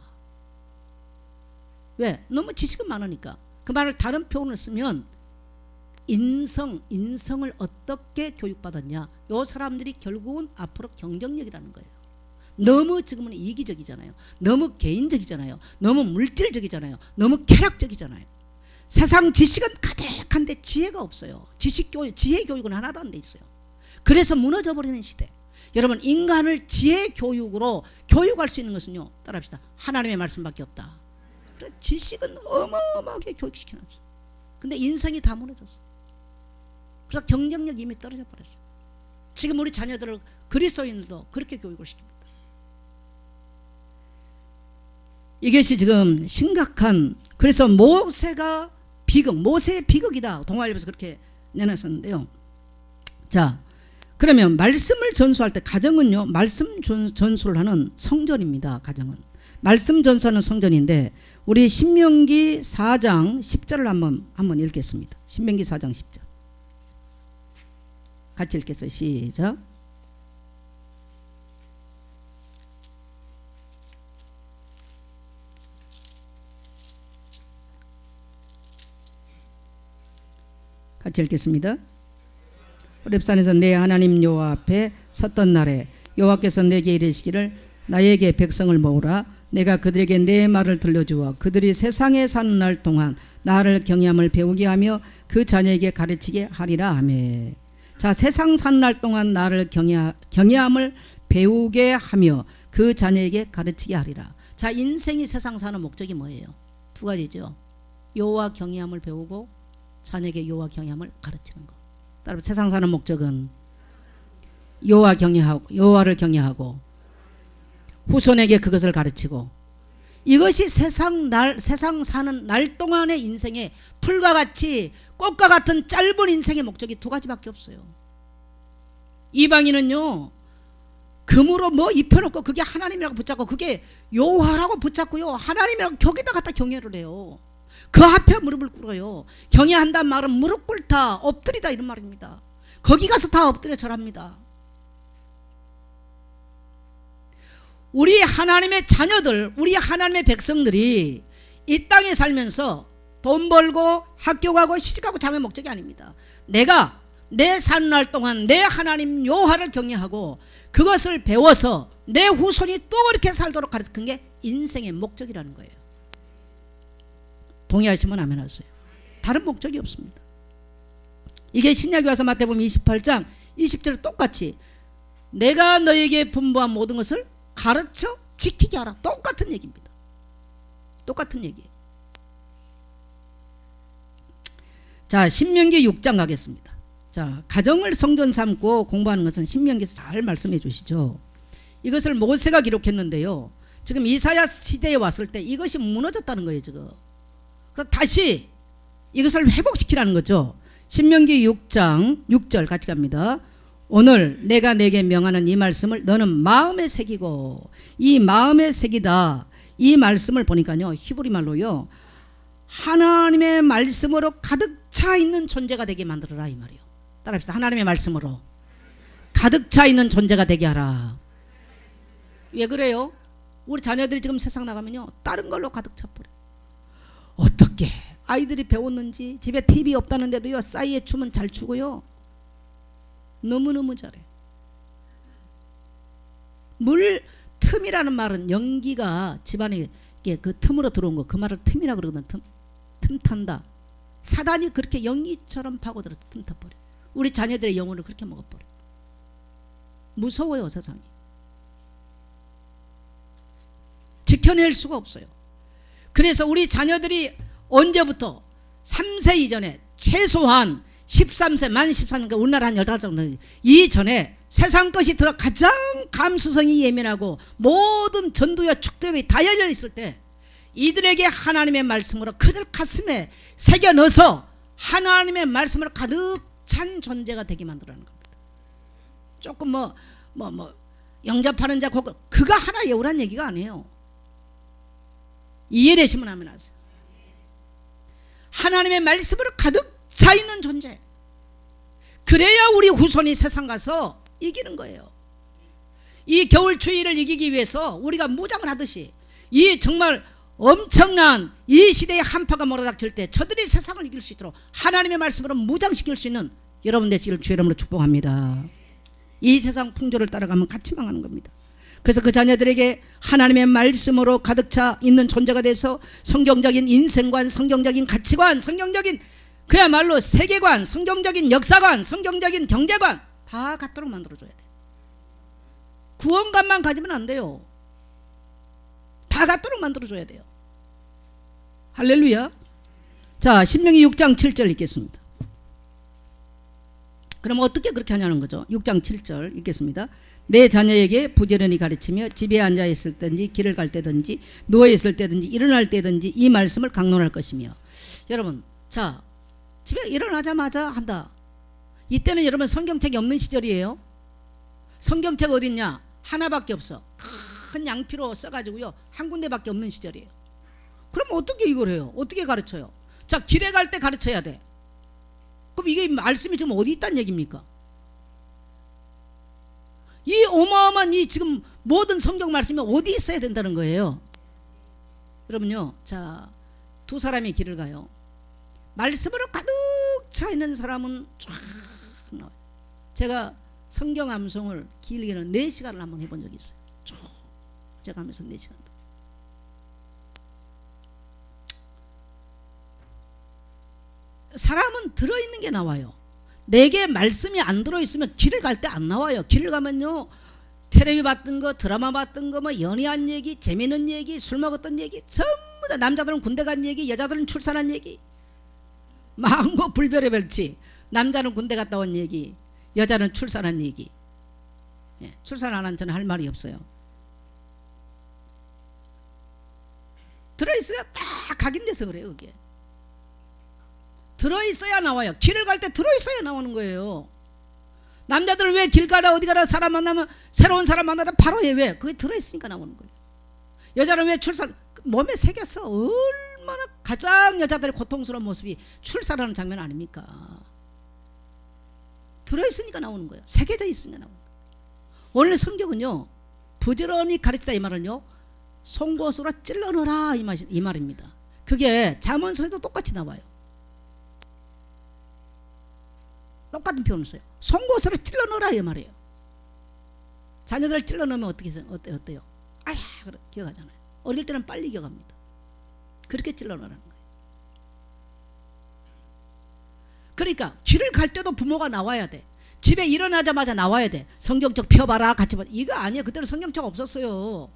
왜? 너무 지식은 많으니까. 그 말을 다른 표현을 쓰면 인성을 어떻게 교육받았냐, 요 사람들이 결국은 앞으로 경쟁력이라는 거예요. 너무 지금은 이기적이잖아요. 너무 개인적이잖아요. 너무 물질적이잖아요. 너무 쾌락적이잖아요. 세상 지식은 가득한데 지혜가 없어요. 지혜 교육은 하나도 안 돼 있어요. 그래서 무너져 버리는 시대. 여러분, 인간을 지혜 교육으로 교육할 수 있는 것은요, 따라합시다. 하나님의 말씀밖에 없다. 지식은 어마어마하게 교육시켜놨어. 근데 인성이 다 무너졌어. 그래서 경쟁력이 이미 떨어져 버렸어. 지금 우리 자녀들을 그리스도인들도 그렇게 교육을 시킵니다. 이것이 지금 심각한, 그래서 모세의 비극이다. 동아일보에서 그렇게 내놨었는데요. 자, 그러면 말씀을 전수할 때 가정은요, 말씀 전수를 하는 성전입니다. 가정은 말씀 전수하는 성전인데 우리 신명기 4장 10절을 한번 읽겠습니다. 신명기 4장 10절 같이 읽겠어요. 시작. 같이 읽겠습니다. 호렙산에서 내 하나님 여호와 앞에 섰던 날에 여호와께서 내게 이르시기를 나에게 백성을 모으라. 내가 그들에게 내 말을 들려주어 그들이 세상에 사는 날 동안 나를 경외함을 배우게 하며 그 자녀에게 가르치게 하리라 하매. 자, 세상 사는 날 동안 나를 경외함을 배우게 하며 그 자녀에게 가르치게 하리라. 자, 인생이 세상 사는 목적이 뭐예요? 두 가지죠. 여호와 경외함을 배우고 자녀에게 여호와 경외함을 가르치는 것. 따라서 세상 사는 목적은 여호와를 경외하고 후손에게 그것을 가르치고, 이것이 세상 사는 날 동안의 인생의 풀과 같이 꽃과 같은 짧은 인생의 목적이 두 가지밖에 없어요. 이방인은요, 금으로 뭐 입혀놓고 그게 하나님이라고 붙잡고 그게 여호와라고 붙잡고요, 하나님이라고 격에다 갖다 경외를 해요. 그 앞에 무릎을 꿇어요. 경외한단 말은 무릎 꿇다, 엎드리다 이런 말입니다. 거기 가서 다 엎드려 절합니다. 우리 하나님의 자녀들, 우리 하나님의 백성들이 이 땅에 살면서 돈 벌고 학교 가고 시집가고 장의 목적이 아닙니다. 내가 내 사는 날 동안 내 하나님 여호와를 경외하고 그것을 배워서 내 후손이 또 그렇게 살도록 가르치는 게 인생의 목적이라는 거예요. 동의하시면 아멘 하세요. 다른 목적이 없습니다. 이게 신약에 와서 마태복음 28장 20절에 똑같이 내가 너에게 분부한 모든 것을 가르쳐 지키게 하라. 똑같은 얘기입니다. 똑같은 얘기예요. 자, 신명기 6장 가겠습니다. 자, 가정을 성전 삼고 공부하는 것은 신명기에서 잘 말씀해 주시죠. 이것을 모세가 기록했는데요, 지금 이사야 시대에 왔을 때 이것이 무너졌다는 거예요. 지금 그래서 다시 이것을 회복시키라는 거죠. 신명기 6장 6절 같이 갑니다. 오늘 내가 내게 명하는 이 말씀을 너는 마음에 새기고, 이 마음에 새기다, 이 말씀을 보니까요, 히브리 말로요, 하나님의 말씀으로 가득 차 있는 존재가 되게 만들어라 이 말이에요. 따라합시다. 하나님의 말씀으로 가득 차 있는 존재가 되게 하라. 왜 그래요? 우리 자녀들이 지금 세상 나가면요, 다른 걸로 가득 차버려요. 어떻게 아이들이 배웠는지, 집에 TV 없다는데도요 싸이에 춤은 잘 추고요, 너무너무 잘해. 물 틈이라는 말은 연기가 집안에 그 틈으로 들어온 거, 그 말을 틈이라 그러거든. 틈 탄다. 사단이 그렇게 연기처럼 파고들어 틈 타버려. 우리 자녀들의 영혼을 그렇게 먹어버려. 무서워요 세상이. 지켜낼 수가 없어요. 그래서 우리 자녀들이 언제부터 3세 이전에 최소한 13세, 만 13세, 우리나라 한 15살 정도 이전에 세상 것이 들어 가장 감수성이 예민하고 모든 전두엽, 축두엽이 다 열려 있을 때 이들에게 하나님의 말씀으로 그들 가슴에 새겨 넣어서 하나님의 말씀으로 가득 찬 존재가 되게 만들어라는 겁니다. 조금 영접하는 자 그거 하나 예우란 얘기가 아니에요. 이해되시면 하면 하세요. 하나님의 말씀으로 가득 차 있는 존재. 그래야 우리 후손이 세상 가서 이기는 거예요. 이 겨울 추위를 이기기 위해서 우리가 무장을 하듯이 이 정말 엄청난 이 시대의 한파가 몰아닥칠 때 저들이 세상을 이길 수 있도록 하나님의 말씀으로 무장시킬 수 있는 여러분 되시기를 주의 이름으로 축복합니다. 이 세상 풍조를 따라가면 같이 망하는 겁니다. 그래서 그 자녀들에게 하나님의 말씀으로 가득 차 있는 존재가 돼서 성경적인 인생관, 성경적인 가치관, 성경적인 그야말로 세계관, 성경적인 역사관, 성경적인 경제관 다 갖도록 만들어줘야 돼요. 구원관만 가지면 안 돼요. 다 갖도록 만들어줘야 돼요. 할렐루야. 자, 신명기 6장 7절 읽겠습니다. 그럼 어떻게 그렇게 하냐는 거죠. 6장 7절 읽겠습니다. 내 자녀에게 부지런히 가르치며 집에 앉아 있을 때든지 길을 갈 때든지 누워 있을 때든지 일어날 때든지 이 말씀을 강론할 것이며. 여러분, 자, 집에 일어나자마자 한다. 이때는 여러분 성경책이 없는 시절이에요. 성경책 어디 있냐? 하나밖에 없어. 큰 양피로 써가지고요 한 군데밖에 없는 시절이에요. 그럼 어떻게 이걸 해요? 어떻게 가르쳐요? 자, 길에 갈 때 가르쳐야 돼. 그럼 이게 말씀이 지금 어디 있다는 얘기입니까? 이 어마어마한 이 지금 모든 성경 말씀이 어디 있어야 된다는 거예요. 여러분요, 자, 두 사람이 길을 가요. 말씀으로 가득 차 있는 사람은 쫙 나와요. 제가 성경 암송을 길게는 4시간을 한번 해본 적이 있어요. 쭉 제가 하면서 4시간. 사람은 들어있는 게 나와요. 내게 말씀이 안 들어있으면 길을 갈 때 안 나와요. 길을 가면요 텔레비 봤던 거, 드라마 봤던 거, 뭐 연애한 얘기, 재미있는 얘기, 술 먹었던 얘기, 전부 다 남자들은 군대 간 얘기, 여자들은 출산한 얘기, 망고 불별의 별치. 남자는 군대 갔다 온 얘기, 여자는 출산한 얘기. 예, 출산 안 한 저는 할 말이 없어요. 들어있어야 딱 각인돼서 그래요. 그게 들어있어야 나와요. 길을 갈 때 들어있어야 나오는 거예요. 남자들은 왜 길 가라 어디 가라 사람 만나면 새로운 사람 만나다 바로 해. 왜? 그게 들어있으니까 나오는 거예요. 여자는 왜 출산 몸에 새겼어. 얼마나 가장 여자들의 고통스러운 모습이 출산하는 장면 아닙니까? 들어있으니까 나오는 거예요. 새겨져 있으니까 나오는 거예요. 오늘 성경은요 부지런히 가르치다 이 말은요 송곳으로 찔러 넣어라 이 말입니다. 그게 잠언서에도 똑같이 나와요. 똑같은 표현을 써요. 송곳으로 찔러 넣어라 이 말이에요. 자녀들 찔러 넣으면 어때요? 아야 그래 기억하잖아요. 어릴 때는 빨리 기억합니다. 그렇게 찔러 넣으라는 거예요. 그러니까 길을 갈 때도 부모가 나와야 돼. 집에 일어나자마자 나와야 돼. 성경책 펴봐라 같이 봐. 이거 아니야. 그때는 성경책 없었어요.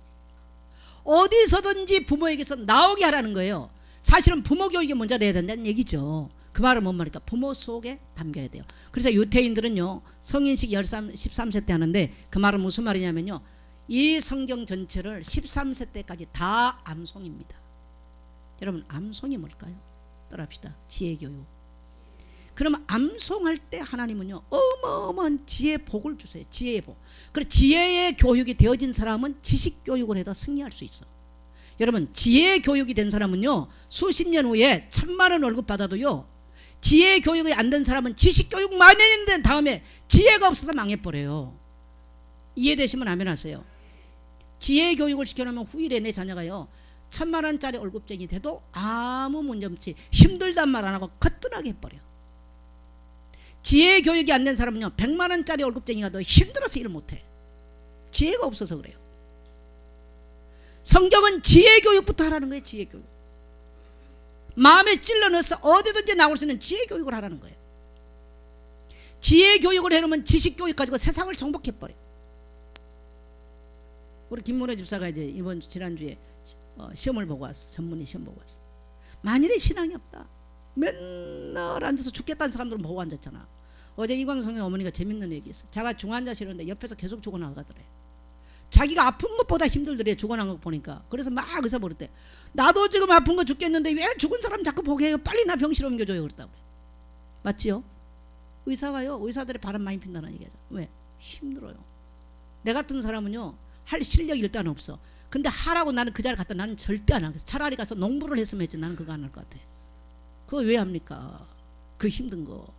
어디서든지 부모에게서 나오게 하라는 거예요. 사실은 부모 교육이 먼저 돼야 된다는 얘기죠. 그 말은 뭔 말일까? 부모 속에 담겨야 돼요. 그래서 유태인들은요 성인식 13세 때 하는데 그 말은 무슨 말이냐면요 이 성경 전체를 13세 때까지 다 암송입니다. 여러분 암송이 뭘까요? 따라합시다. 지혜교육. 그러면 암송할 때 하나님은요 어마어마한 지혜의 복을 주세요. 지혜의 복. 그리고 지혜의 교육이 되어진 사람은 지식 교육을 해도 승리할 수 있어. 여러분 지혜의 교육이 된 사람은요 수십 년 후에 1,000,000원 월급 받아도요 지혜의 교육이 안 된 사람은 지식 교육 많이 했는데 다음에 지혜가 없어서 망해버려요. 이해되시면 아멘 하세요. 지혜의 교육을 시켜놓으면 후일에 내 자녀가요 1,000,000원짜리 월급쟁이 돼도 아무 문제없이 힘들단 말 안 하고 거뜬하게 해버려. 지혜의 교육이 안 된 사람은요 100만원짜리 월급쟁이가 더 힘들어서 일을 못해. 지혜가 없어서 그래요. 성경은 지혜 교육부터 하라는 거예요. 지혜 교육. 마음에 찔러 넣어서 어디든지 나올 수 있는 지혜 교육을 하라는 거예요. 지혜 교육을 해놓으면 지식 교육 가지고 세상을 정복해버려. 우리 김문혜 집사가 이제 지난주에 시험을 보고 왔어. 전문의 시험 보고 왔어. 만일에 신앙이 없다. 맨날 앉아서 죽겠다는 사람들은 보고 앉았잖아. 어제 이광성의 어머니가 재밌는 얘기 했어. 자가 중환자실인데 옆에서 계속 죽어나가더래. 자기가 아픈 것보다 힘들더래. 죽어나간 거 보니까. 그래서 막 의사 버렸대. 나도 지금 아픈 거 죽겠는데 왜 죽은 사람 자꾸 보게 해요. 빨리 나 병실 옮겨줘요. 그랬다고. 맞지요? 의사가요 의사들의 바람 많이 핀다는 얘기죠. 왜? 힘들어요. 내 같은 사람은요 할 실력이 일단 없어. 근데 하라고 나는 그 자리에 갔다 나는 절대 안 하겠어. 차라리 가서 농부를 했으면 했지. 나는 그거 안 할 것 같아. 그거 왜 합니까? 그 힘든 거.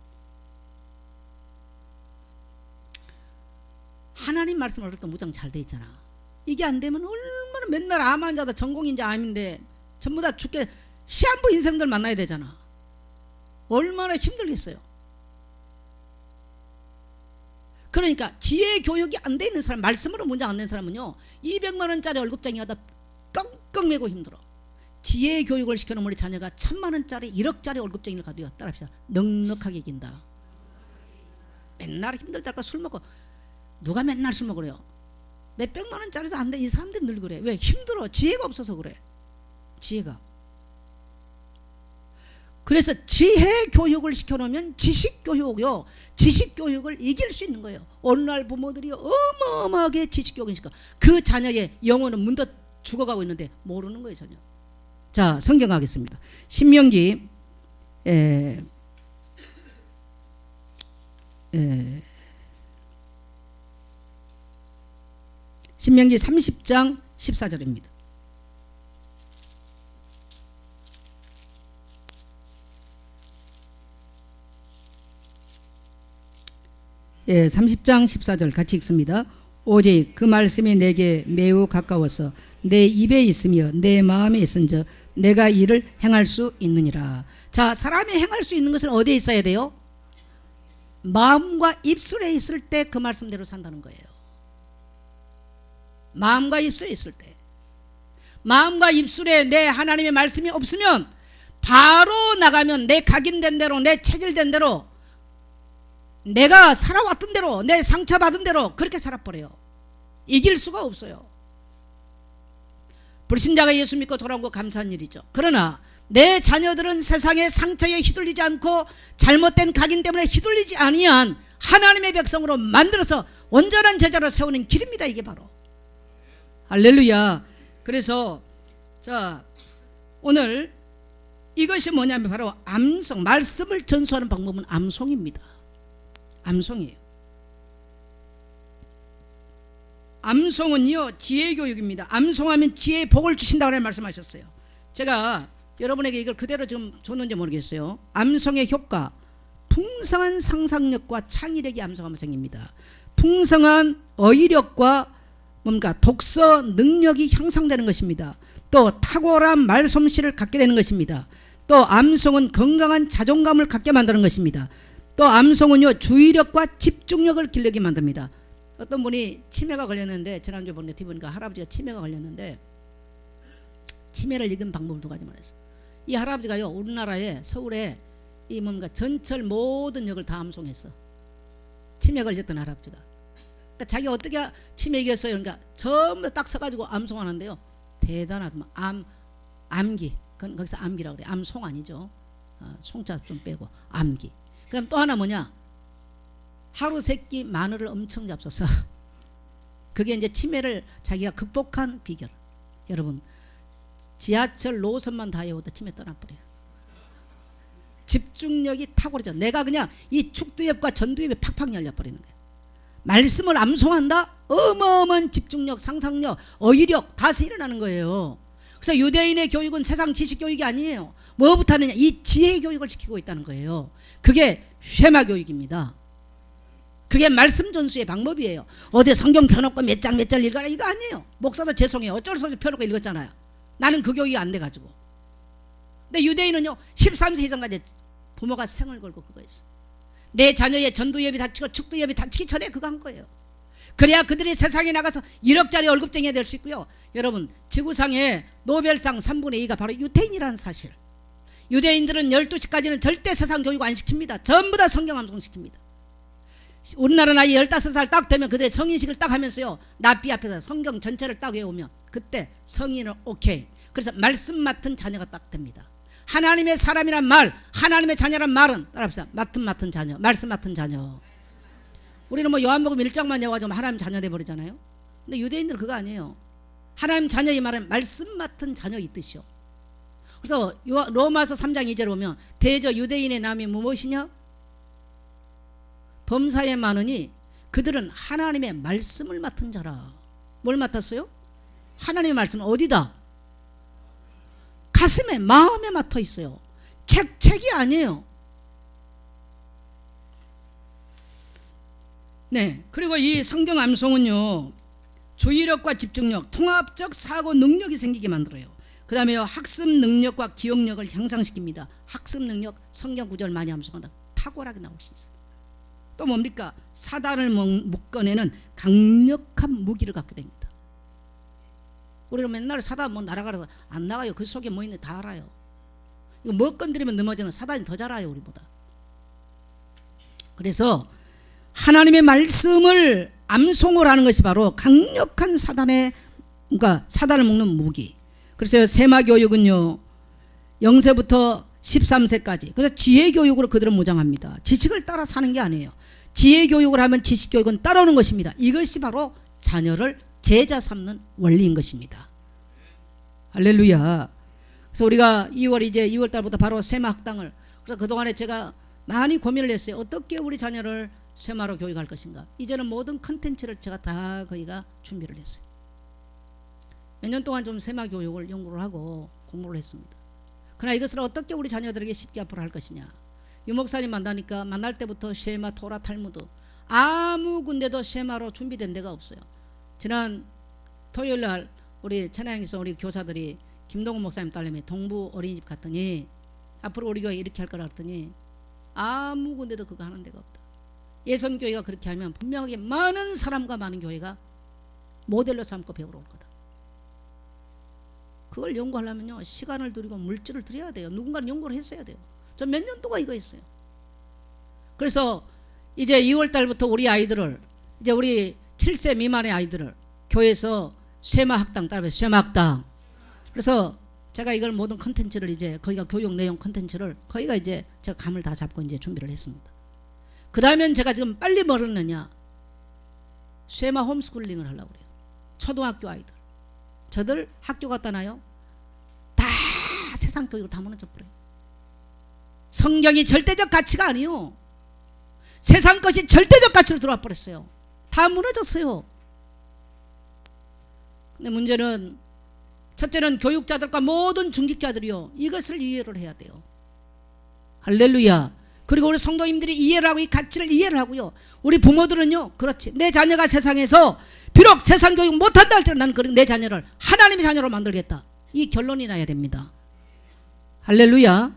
하나님 말씀을 그랬더니 무장 잘 돼 있잖아. 이게 안 되면 얼마나 맨날 암 환자다 전공인지 암인데 전부 다 죽게 시한부 인생들 만나야 되잖아. 얼마나 힘들겠어요. 그러니까 지혜 교육이 안 돼 있는 사람, 말씀으로 문장 안 낸 사람은요 200만원짜리 월급쟁이 하다 끙끙 매고 힘들어. 지혜의 교육을 시켜놓은 우리 자녀가 1,000만원짜리 1억짜리 월급쟁이를 가도요 따라합시다. 넉넉하게 이긴다. 맨날 힘들다가 술 먹고. 누가 맨날 술 먹으래요? 몇백만원짜리도 안 돼. 이 사람들이 늘 그래. 왜? 힘들어. 지혜가 없어서 그래. 지혜가. 그래서 지혜 교육을 시켜놓으면 지식 교육이요 지식 교육을 이길 수 있는 거예요. 오늘날 부모들이 어마어마하게 지식 교육을 시켜. 그 자녀의 영혼은 문득 죽어가고 있는데 모르는 거예요 전혀. 자 성경 가겠습니다. 신명기 신명기 30장 14절입니다. 예, 30장 14절 같이 읽습니다. 오직 그 말씀이 내게 매우 가까워서 내 입에 있으며 내 마음에 있은즉 내가 이를 행할 수 있느니라. 자, 사람이 행할 수 있는 것은 어디에 있어야 돼요? 마음과 입술에 있을 때 그 말씀대로 산다는 거예요. 마음과 입술에 있을 때. 마음과 입술에 내 하나님의 말씀이 없으면 바로 나가면 내 각인된 대로, 내 체질된 대로, 내가 살아왔던 대로, 내 상처받은 대로 그렇게 살아버려요. 이길 수가 없어요. 불신자가 예수 믿고 돌아온 거 감사한 일이죠. 그러나 내 자녀들은 세상의 상처에 휘둘리지 않고 잘못된 각인 때문에 휘둘리지 아니한 하나님의 백성으로 만들어서 온전한 제자로 세우는 길입니다. 이게 바로 할렐루야. 그래서 자, 오늘 이것이 뭐냐면 바로 암송, 말씀을 전수하는 방법은 암송입니다. 암송이에요. 암송은요 지혜 교육입니다. 암송하면 지혜의 복을 주신다고 말씀하셨어요. 제가 여러분에게 이걸 그대로 지금 줬는지 모르겠어요. 암송의 효과, 풍성한 상상력과 창의력이 암송하면 생깁니다. 풍성한 어휘력과 뭔가 독서 능력이 향상되는 것입니다. 또 탁월한 말솜씨를 갖게 되는 것입니다. 또 암송은 건강한 자존감을 갖게 만드는 것입니다. 또 암송은요 주의력과 집중력을 길르게 만듭니다. 어떤 분이 치매가 걸렸는데, 지난주에 보니까 보니까 할아버지가 치매가 걸렸는데 치매를 이긴 방법을 두 가지 말했어요. 이 할아버지가요 우리나라에 서울에 이 뭔가 전철 모든 역을 다 암송했어. 치매 걸렸던 할아버지가. 그러니까 자기 어떻게 치매 이겼어요? 그러니까 전부 딱 서가지고 암송하는데요 대단하더만. 암기, 그건 거기서 암기라고 그래. 암송 아니죠. 송자 좀 빼고 암기. 그럼 또 하나 뭐냐, 하루 세끼 마늘을 엄청 잡숴서 그게 이제 치매를 자기가 극복한 비결. 여러분 지하철 노선만 다 외워도 치매 떠나버려요. 집중력이 탁월해져. 내가 그냥 이 축두엽과 전두엽이 팍팍 열려버리는 거예요. 말씀을 암송한다? 어마어마한 집중력, 상상력, 어휘력 다 일어나는 거예요. 그래서 유대인의 교육은 세상 지식 교육이 아니에요. 뭐부터 하느냐, 이 지혜 교육을 지키고 있다는 거예요. 그게 쉐마 교육입니다. 그게 말씀 전수의 방법이에요. 어디 성경 펴놓고 몇 장 몇 절 읽어라 이거 아니에요. 목사도 죄송해요. 어쩔 수 없이 펴놓고 읽었잖아요. 나는 그 교육이 안 돼가지고. 근데 유대인은요 13세 이상까지 부모가 생을 걸고 그거 했어. 내 자녀의 전두엽이 다치고 축두엽이 다치기 전에 그거 한 거예요. 그래야 그들이 세상에 나가서 1억짜리 월급쟁이가 될 수 있고요. 여러분 지구상의 노벨상 3분의 2가 바로 유대인이라는 사실. 유대인들은 12시까지는 절대 세상 교육 안 시킵니다. 전부 다 성경 암송 시킵니다. 우리나라 나이 15살 딱 되면 그들의 성인식을 딱 하면서요 랍비 앞에서 성경 전체를 딱 외우면 그때 성인은 오케이. 그래서 말씀 맡은 자녀가 딱 됩니다. 하나님의 사람이란 말, 하나님의 자녀란 말은 따라합시다. 맡은 자녀, 말씀 맡은 자녀. 우리는 뭐 요한복음 1장만 외워가지고 하나님 자녀 돼버리잖아요. 근데 유대인들은 그거 아니에요. 하나님 자녀 이 말은 말씀 맡은 자녀 이 뜻이요. 그래서 로마서 3장 2절 보면 대저 유대인의 남이 무엇이냐? 범사에 많으니 그들은 하나님의 말씀을 맡은 자라. 뭘 맡았어요? 하나님의 말씀은 어디다? 가슴에, 마음에 맡아 있어요. 책이 아니에요. 네, 그리고 이 성경 암송은요 주의력과 집중력, 통합적 사고 능력이 생기게 만들어요. 그 다음에 학습 능력과 기억력을 향상시킵니다. 학습 능력, 성경 구절 많이 암송한다. 탁월하게 나올 수 있어요. 또 뭡니까? 사단을 묶어내는 강력한 무기를 갖게 됩니다. 우리는 맨날 사단 뭐 날아가서 안 나가요. 그 속에 뭐 있는지 다 알아요. 이거 뭐 건드리면 넘어지는 사단이 더 잘 알아요 우리보다. 그래서 하나님의 말씀을 암송을 하는 것이 바로 강력한 사단의, 그러니까 사단을 묶는 무기. 그래서 세마교육은요 0세부터 13세까지 그래서 지혜교육으로 그들은 무장합니다. 지식을 따라 사는 게 아니에요. 지혜교육을 하면 지식교육은 따라오는 것입니다. 이것이 바로 자녀를 제자 삼는 원리인 것입니다. 할렐루야. 그래서 우리가 2월 달부터 바로 세마 학당을, 그래서 그동안에 제가 많이 고민을 했어요. 어떻게 우리 자녀를 세마로 교육할 것인가. 이제는 모든 컨텐츠를 제가 다 거기가 준비를 했어요. 몇 년 동안 좀 세마 교육을 연구를 하고 공부를 했습니다. 그러나 이것을 어떻게 우리 자녀들에게 쉽게 앞으로 할 것이냐. 유목사님 만나니까 만날 때부터 쉐마, 토라, 탈무드 아무 군데도 쉐마로 준비된 데가 없어요. 지난 토요일날 우리 천양에서 우리 교사들이 김동훈 목사님 딸내미 동부 어린이집 갔더니 앞으로 우리 교회 이렇게 할 거라 했더니 아무 군데도 그거 하는 데가 없다. 예선교회가 그렇게 하면 분명하게 많은 사람과 많은 교회가 모델로 삼고 배우러 올 거다. 그걸 연구하려면요 시간을 들이고 물질을 들여야 돼요. 누군가는 연구를 했어야 돼요. 저 몇 년 동안 이거 했어요. 그래서 이제 2월 달부터 우리 아이들을 이제 우리 7세 미만의 아이들을 교회에서 쉐마 학당 따라서 쉐마 학당. 그래서 제가 이걸 모든 컨텐츠를 이제 거기가 교육 내용 컨텐츠를 거기가 이제 제가 감을 다 잡고 이제 준비를 했습니다. 그 다음엔 제가 지금 빨리 뭘 했느냐 쉐마 홈스쿨링을 하려고 그래요. 초등학교 아이들 저들 학교 갔다 나요 다 세상 교육을 다 무너져 버려요. 성경이 절대적 가치가 아니요 세상 것이 절대적 가치로 들어와 버렸어요. 다 무너졌어요. 근데 문제는 첫째는 교육자들과 모든 중직자들이요 이것을 이해를 해야 돼요. 할렐루야. 그리고 우리 성도님들이 이해를 하고 이 가치를 이해를 하고요 우리 부모들은요 그렇지 내 자녀가 세상에서 비록 세상 교육 못한다 할지라도 나는 내 자녀를 하나님의 자녀로 만들겠다 이 결론이 나야 됩니다. 할렐루야.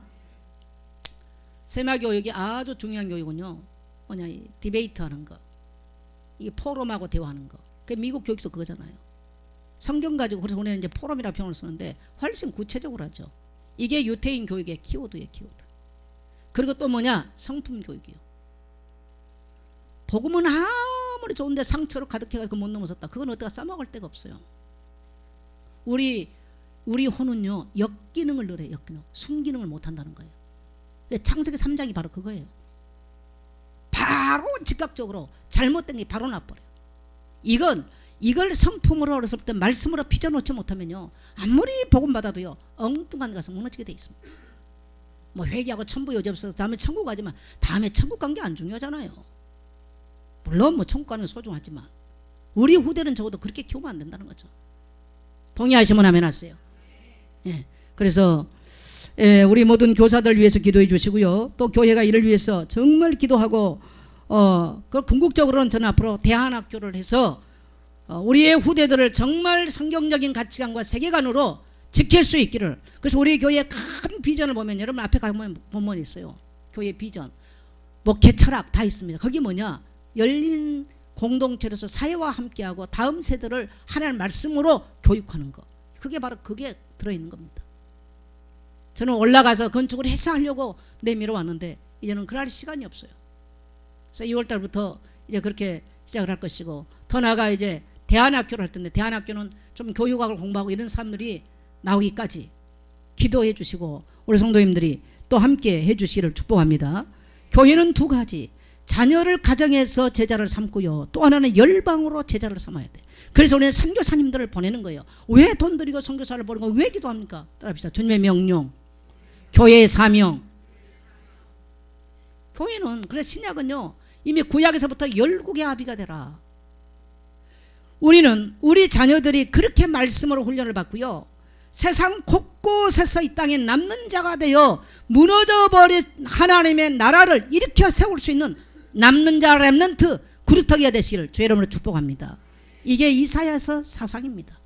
세마 교육이 아주 중요한 교육은요 뭐냐 이 디베이트 하는 거 이게 포럼하고 대화하는 거 그 미국 교육도 그거잖아요. 성경 가지고 그래서 우리는 이제 포럼이라는 표현을 쓰는데 훨씬 구체적으로 하죠. 이게 유태인 교육의 키워드예요. 키워드. 그리고 또 뭐냐 성품 교육이요. 복음은 아무리 좋은데 상처로 가득해가지고 못 넘어섰다. 그건 어디가 써먹을 데가 없어요. 우리 혼은요 역기능을 늘어요. 역기능. 순기능을 못한다는 거예요. 창세기 3장이 바로 그거예요. 바로 즉각적으로 잘못된 게 바로 나버려요. 이걸 성품으로 어렸을 때 말씀으로 빚어놓지 못하면요 아무리 복음 받아도요 엉뚱한 가서 무너지게 돼 있습니다. 뭐 회개하고 천부 여지 없어서 다음에 천국 가지만 다음에 천국 간 게 안 중요하잖아요. 물론 뭐 천국 가는 게 소중하지만 우리 후대는 적어도 그렇게 키우면 안 된다는 거죠. 동의하시면 아멘 하세요. 예. 그래서 우리 모든 교사들 위해서 기도해 주시고요. 또 교회가 이를 위해서 정말 기도하고 그 궁극적으로는 저는 앞으로 대안학교를 해서 우리의 후대들을 정말 성경적인 가치관과 세계관으로 지킬 수 있기를. 그래서 우리 교회의 큰 비전을 보면 여러분 앞에 보면 있어요. 교회 비전, 목회 철학 다 있습니다. 거기 뭐냐 열린 공동체로서 사회와 함께하고 다음 세대를 하나님 말씀으로 교육하는 거. 그게 바로 그게 들어있는 겁니다. 저는 올라가서 건축을 해서 하려고 내밀어 왔는데 이제는 그럴 시간이 없어요. 그래서 2월 달부터 이제 그렇게 시작을 할 것이고 더 나아가 이제 대안학교를 할 텐데 대안학교는 좀 교육학을 공부하고 이런 사람들이 나오기까지 기도해 주시고 우리 성도님들이 또 함께 해 주시기를 축복합니다. 교회는 두 가지 자녀를 가정에서 제자를 삼고요 또 하나는 열방으로 제자를 삼아야 돼. 그래서 우리는 선교사님들을 보내는 거예요. 왜 돈 들이고 선교사를 보내고 왜 기도합니까? 따라합시다. 주님의 명령 교회의 사명. 교회는 그래서 신약은요 이미 구약에서부터 열국의 아비가 되라. 우리는 우리 자녀들이 그렇게 말씀으로 훈련을 받고요 세상 곳곳에서 이 땅에 남는 자가 되어 무너져버린 하나님의 나라를 일으켜 세울 수 있는 남는 자 렘넌트 구루터기가 되시기를 주의 이름으로 축복합니다. 이게 이사야서 사상입니다.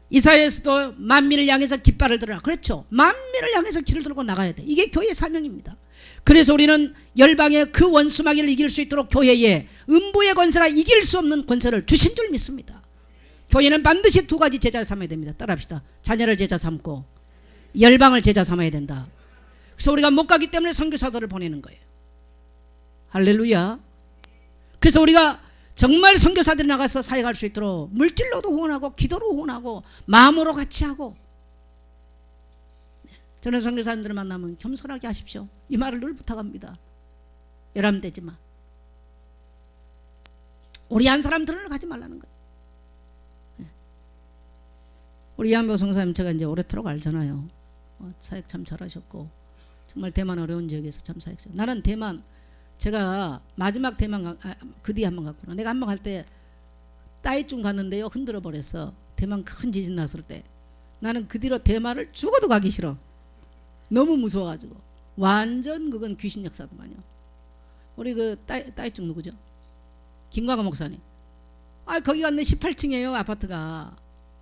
이사야서도 만민을 향해서 깃발을 들어라. 그렇죠. 만민을 향해서 길을 들고 나가야 돼. 이게 교회의 사명입니다. 그래서 우리는 열방의 그 원수마귀를 이길 수 있도록 교회에 음부의 권세가 이길 수 없는 권세를 주신 줄 믿습니다. 교회는 반드시 두 가지 제자를 삼아야 됩니다. 따라합시다. 자녀를 제자 삼고 열방을 제자 삼아야 된다. 그래서 우리가 못 가기 때문에 선교사들을 보내는 거예요. 할렐루야. 그래서 우리가 정말 선교사들이 나가서 사역할 수 있도록 물질로도 후원하고 기도로 후원하고 마음으로 같이 하고. 저는 선교사님들을 만나면 겸손하게 하십시오. 이 말을 늘 부탁합니다. 열함되지만 우리 한 사람 들으러 가지 말라는 거예요. 우리 이한보 성사님 제가 이제 오래도록 알잖아요. 사역 참 잘하셨고 정말 대만 어려운 지역에서 참 사역했어요. 나는 대만 제가 마지막 대만 그 뒤에 한 번 갔구나. 내가 한 번 갈 때 따이중 갔는데요, 흔들어 버렸어. 대만 큰 지진 났을 때. 나는 그 뒤로 대만을 죽어도 가기 싫어. 너무 무서워가지고. 완전 그건 귀신 역사더만요. 우리 그 따이중 누구죠? 김광호 목사님. 아, 거기 갔는데 18층이에요, 아파트가.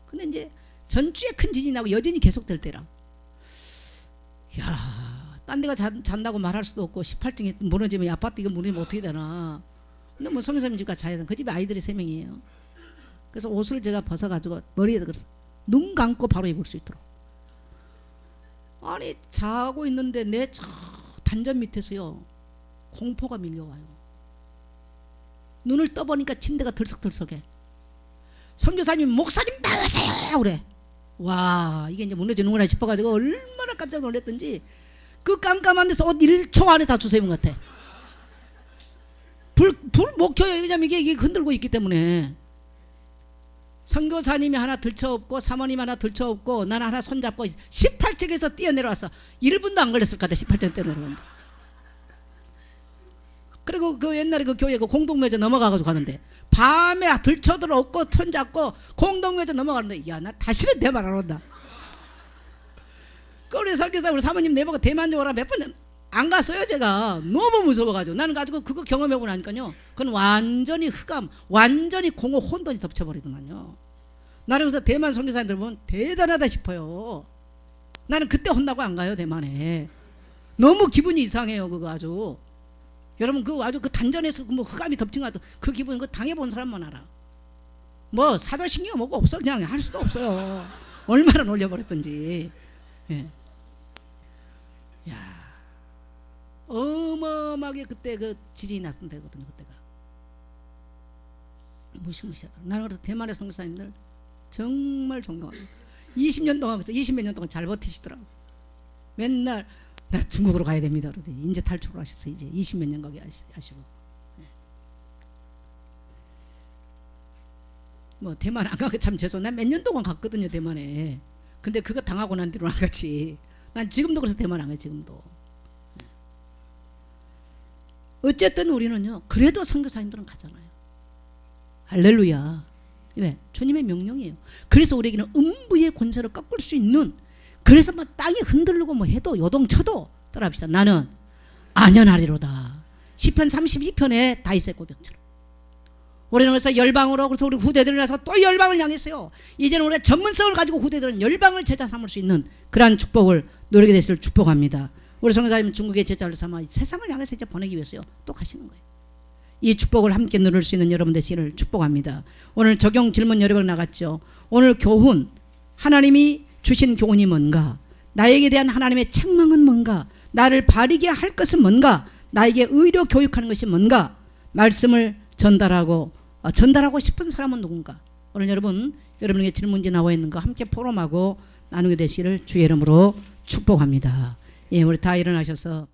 근데 이제 전주에 큰 지진이 나고 여전히 계속될 때라. 야, 딴 데가 잔다고 말할 수도 없고 18층에 무너지면 아파트 이거 무너지면 어떻게 되나. 근데 뭐 성교사님 집 가서 자야 돼. 그 집에 아이들이 3명이에요. 그래서 옷을 제가 벗어가지고 머리에다 그래서 눈 감고 바로 입을 수 있도록. 아니, 자고 있는데 내 저 단전 밑에서요 공포가 밀려와요. 눈을 떠보니까 침대가 들썩들썩해. 선교사님, 목사님 나오세요 그래. 와, 이게 이제 무너지는구나 싶어가지고 얼마나 깜짝 놀랐던지 그 깜깜한 데서 옷 1초 안에 다 주워 입은 것 같아. 불 못 켜요. 왜냐면 이게 흔들고 있기 때문에. 선교사님이 하나 들쳐업고 사모님 하나 들쳐업고 나는 하나 손잡고 18층에서 뛰어내려왔어. 1분도 안 걸렸을 것 같아. 18층 뛰어내려왔는데. 그리고 그 옛날에 그 교회 그 공동묘지 넘어가가지고 가는데 밤에 들쳐들어오고 손잡고 공동묘지 넘어가는데, 야, 나 다시는 대만 안 온다. 그 우리 선교사 우리 사모님 내보고 대만 좀 오라 몇 번 안 갔어요. 제가 너무 무서워가지고. 나는 가지고 그거 경험해보고 나니까요, 그건 완전히 흑암, 완전히 공허 혼돈이 덮쳐버리더만요. 나는 그래서 대만 선교사님들 보면 대단하다 싶어요. 나는 그때 혼나고 안 가요, 대만에. 너무 기분이 이상해요. 그거 아주. 여러분, 그 아주 그 단전에서 뭐 흑암이 덮친 것 같은 그 기분, 그거 당해본 사람만 알아. 뭐 사도신경 뭐고 없어. 그냥 할 수도 없어요. 얼마나 놀려버렸던지. 예. 야, 어마어마하게 그때 그 지진이 났던 데거든요. 그때가 무시무시하다. 나는 그래서 대만의 선교사님들 정말 존경합니다. 20년 동안, 그래서 20몇 년 동안 잘 버티시더라고. 맨날 나 중국으로 가야 됩니다. 그러더니 이제 탈출을 하셔서 이제 20몇 년 거기 하시고. 네. 뭐 대만 안 가고 참 죄송. 난 몇 년 동안 갔거든요, 대만에. 근데 그거 당하고 난 뒤로 안 갔지. 난 지금도 그래서 대만 안 가요, 지금도. 네. 어쨌든 우리는요, 그래도 선교사님들은 가잖아요. 할렐루야. 왜? 주님의 명령이에요. 그래서 우리에게는 음부의 권세를 꺾을 수 있는, 그래서 뭐 땅이 흔들리고 뭐 해도 요동쳐도 따라합시다. 나는 안연하리로다. 시편 32편에 다윗의 고백처럼. 우리는 그래서 열방으로, 그래서 우리 후대들을 나서 또 열방을 향했어요. 이제는 우리가 전문성을 가지고 후대들은 열방을 제자 삼을 수 있는 그러한 축복을 누리게 되시를 축복합니다. 우리 성도사님 중국의 제자를 삼아 세상을 향해서 이제 보내기 위해서요 또 가시는 거예요. 이 축복을 함께 누릴 수 있는 여러분 되시기를 축복합니다. 오늘 적용 질문 여러 번 나갔죠. 오늘 교훈, 하나님이 주신 교훈이 뭔가, 나에게 대한 하나님의 책망은 뭔가, 나를 바르게 할 것은 뭔가, 나에게 의료 교육하는 것이 뭔가, 말씀을 전달하고 싶은 사람은 누군가. 오늘 여러분에게 질문지 나와 있는 거 함께 포럼하고 나누게 되시기를 주의 이름으로 축복합니다. 예, 우리 다 일어나셔서